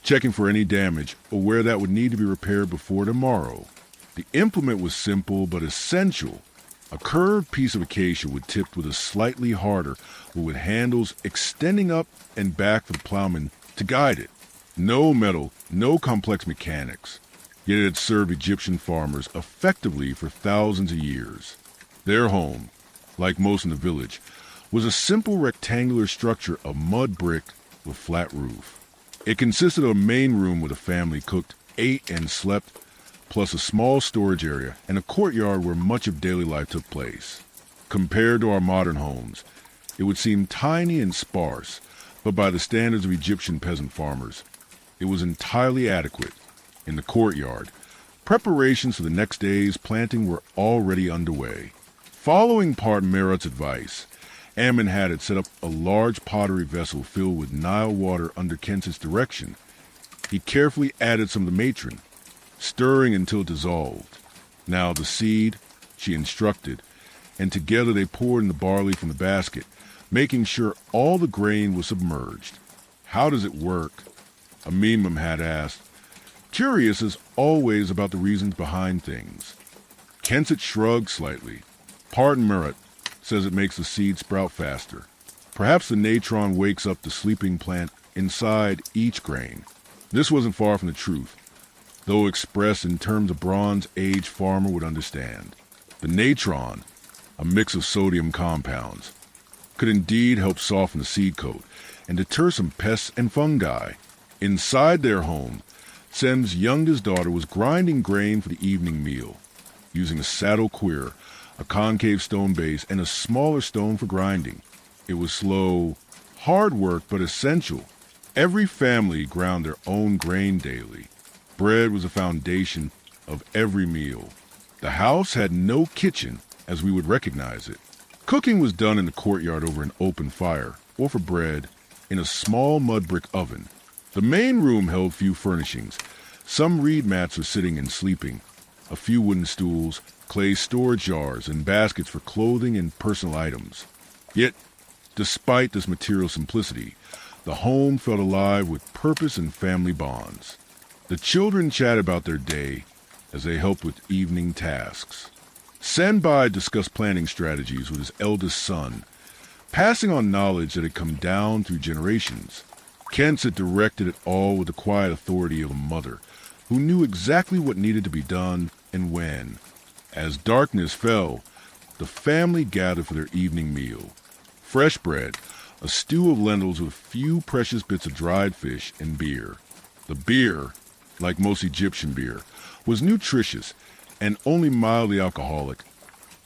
checking for any damage or where that would need to be repaired before tomorrow. The implement was simple but essential. A curved piece of acacia wood tipped with a slightly harder wood with handles extending up and back for the plowman to guide it. No metal, no complex mechanics, yet it had served Egyptian farmers effectively for thousands of years. Their home, like most in the village, was a simple rectangular structure of mud brick with flat roof. It consisted of a main room where the family cooked, ate, and slept, plus a small storage area and a courtyard where much of daily life took place. Compared to our modern homes, it would seem tiny and sparse, but by the standards of Egyptian peasant farmers, it was entirely adequate. In the courtyard, preparations for the next day's planting were already underway. Following part Merit's advice, Ammon had set up a large pottery vessel filled with Nile water under Kent's direction. He carefully added some of the matron, stirring until it dissolved. "Now the seed," she instructed, and together they poured in the barley from the basket, making sure all the grain was submerged. "How does it work?" Amimam had asked, curious as always about the reasons behind things. Kensett shrugged slightly. "Pardon Merit says it makes the seed sprout faster. Perhaps the natron wakes up the sleeping plant inside each grain." This wasn't far from the truth, though expressed in terms a Bronze Age farmer would understand. The natron, a mix of sodium compounds, could indeed help soften the seed coat and deter some pests and fungi. Inside their home, Sem's youngest daughter was grinding grain for the evening meal, using a saddle queer, a concave stone base, and a smaller stone for grinding. It was slow, hard work, but essential. Every family ground their own grain daily. Bread was the foundation of every meal. The house had no kitchen as we would recognize it. Cooking was done in the courtyard over an open fire, or for bread, in a small mud brick oven. The main room held few furnishings. Some reed mats were sitting and sleeping, a few wooden stools, clay storage jars, and baskets for clothing and personal items. Yet, despite this material simplicity, the home felt alive with purpose and family bonds. The children chatted about their day as they helped with evening tasks. Sanbai discussed planning strategies with his eldest son, passing on knowledge that had come down through generations. Kensett directed it all with the quiet authority of a mother who knew exactly what needed to be done and when. As darkness fell, the family gathered for their evening meal. Fresh bread, a stew of lentils with a few precious bits of dried fish, and beer. The beer, like most Egyptian beer, was nutritious and only mildly alcoholic,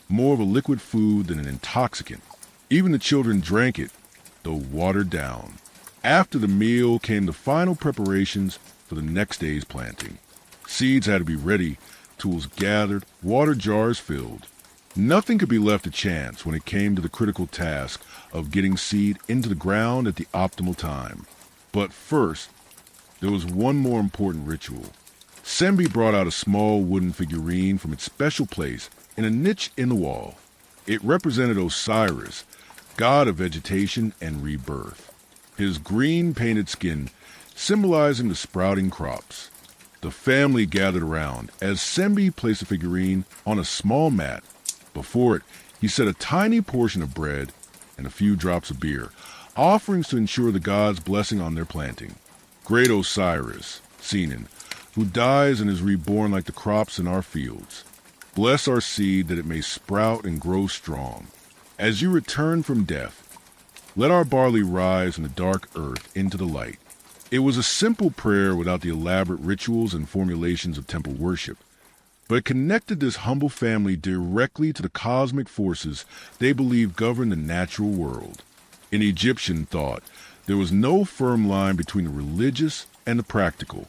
more of a liquid food than an intoxicant. Even the children drank it, though watered down. After the meal came the final preparations for the next day's planting. Seeds had to be ready, tools gathered, water jars filled. Nothing could be left to chance when it came to the critical task of getting seed into the ground at the optimal time. But first, there was one more important ritual. Sembi brought out a small wooden figurine from its special place in a niche in the wall. It represented Osiris, god of vegetation and rebirth, his green painted skin symbolizing the sprouting crops. The family gathered around as Sembi placed a figurine on a small mat. Before it, he set a tiny portion of bread and a few drops of beer, offerings to ensure the gods' blessing on their planting. Great Osiris, Sinan, who dies and is reborn like the crops in our fields. Bless our seed that it may sprout and grow strong. As you return from death, let our barley rise from the dark earth into the light. It was a simple prayer without the elaborate rituals and formulations of temple worship, but it connected this humble family directly to the cosmic forces they believed govern the natural world. In Egyptian thought, there was no firm line between the religious and the practical.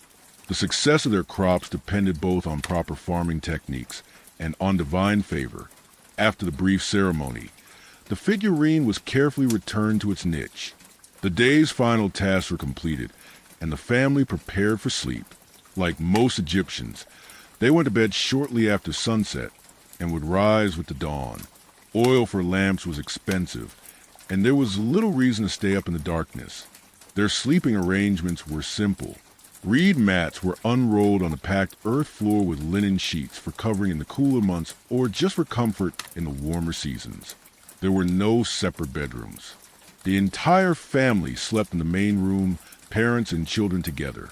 The success of their crops depended both on proper farming techniques and on divine favor. After the brief ceremony, the figurine was carefully returned to its niche. The day's final tasks were completed, and the family prepared for sleep. Like most Egyptians, they went to bed shortly after sunset and would rise with the dawn. Oil for lamps was expensive, and there was little reason to stay up in the darkness. Their sleeping arrangements were simple. Reed mats were unrolled on the packed earth floor with linen sheets for covering in the cooler months or just for comfort in the warmer seasons. There were no separate bedrooms. The entire family slept in the main room, parents and children together.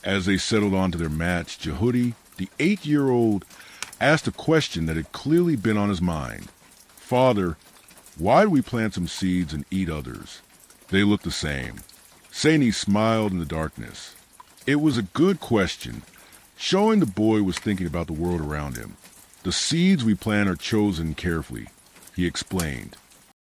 As they settled onto their mats, Jehudi, the 8-year-old, asked a question that had clearly been on his mind. "Father, why do we plant some seeds and eat others?" They looked the same. Sani smiled in the darkness. It was a good question, showing the boy was thinking about the world around him. "The seeds we plant are chosen carefully," he explained.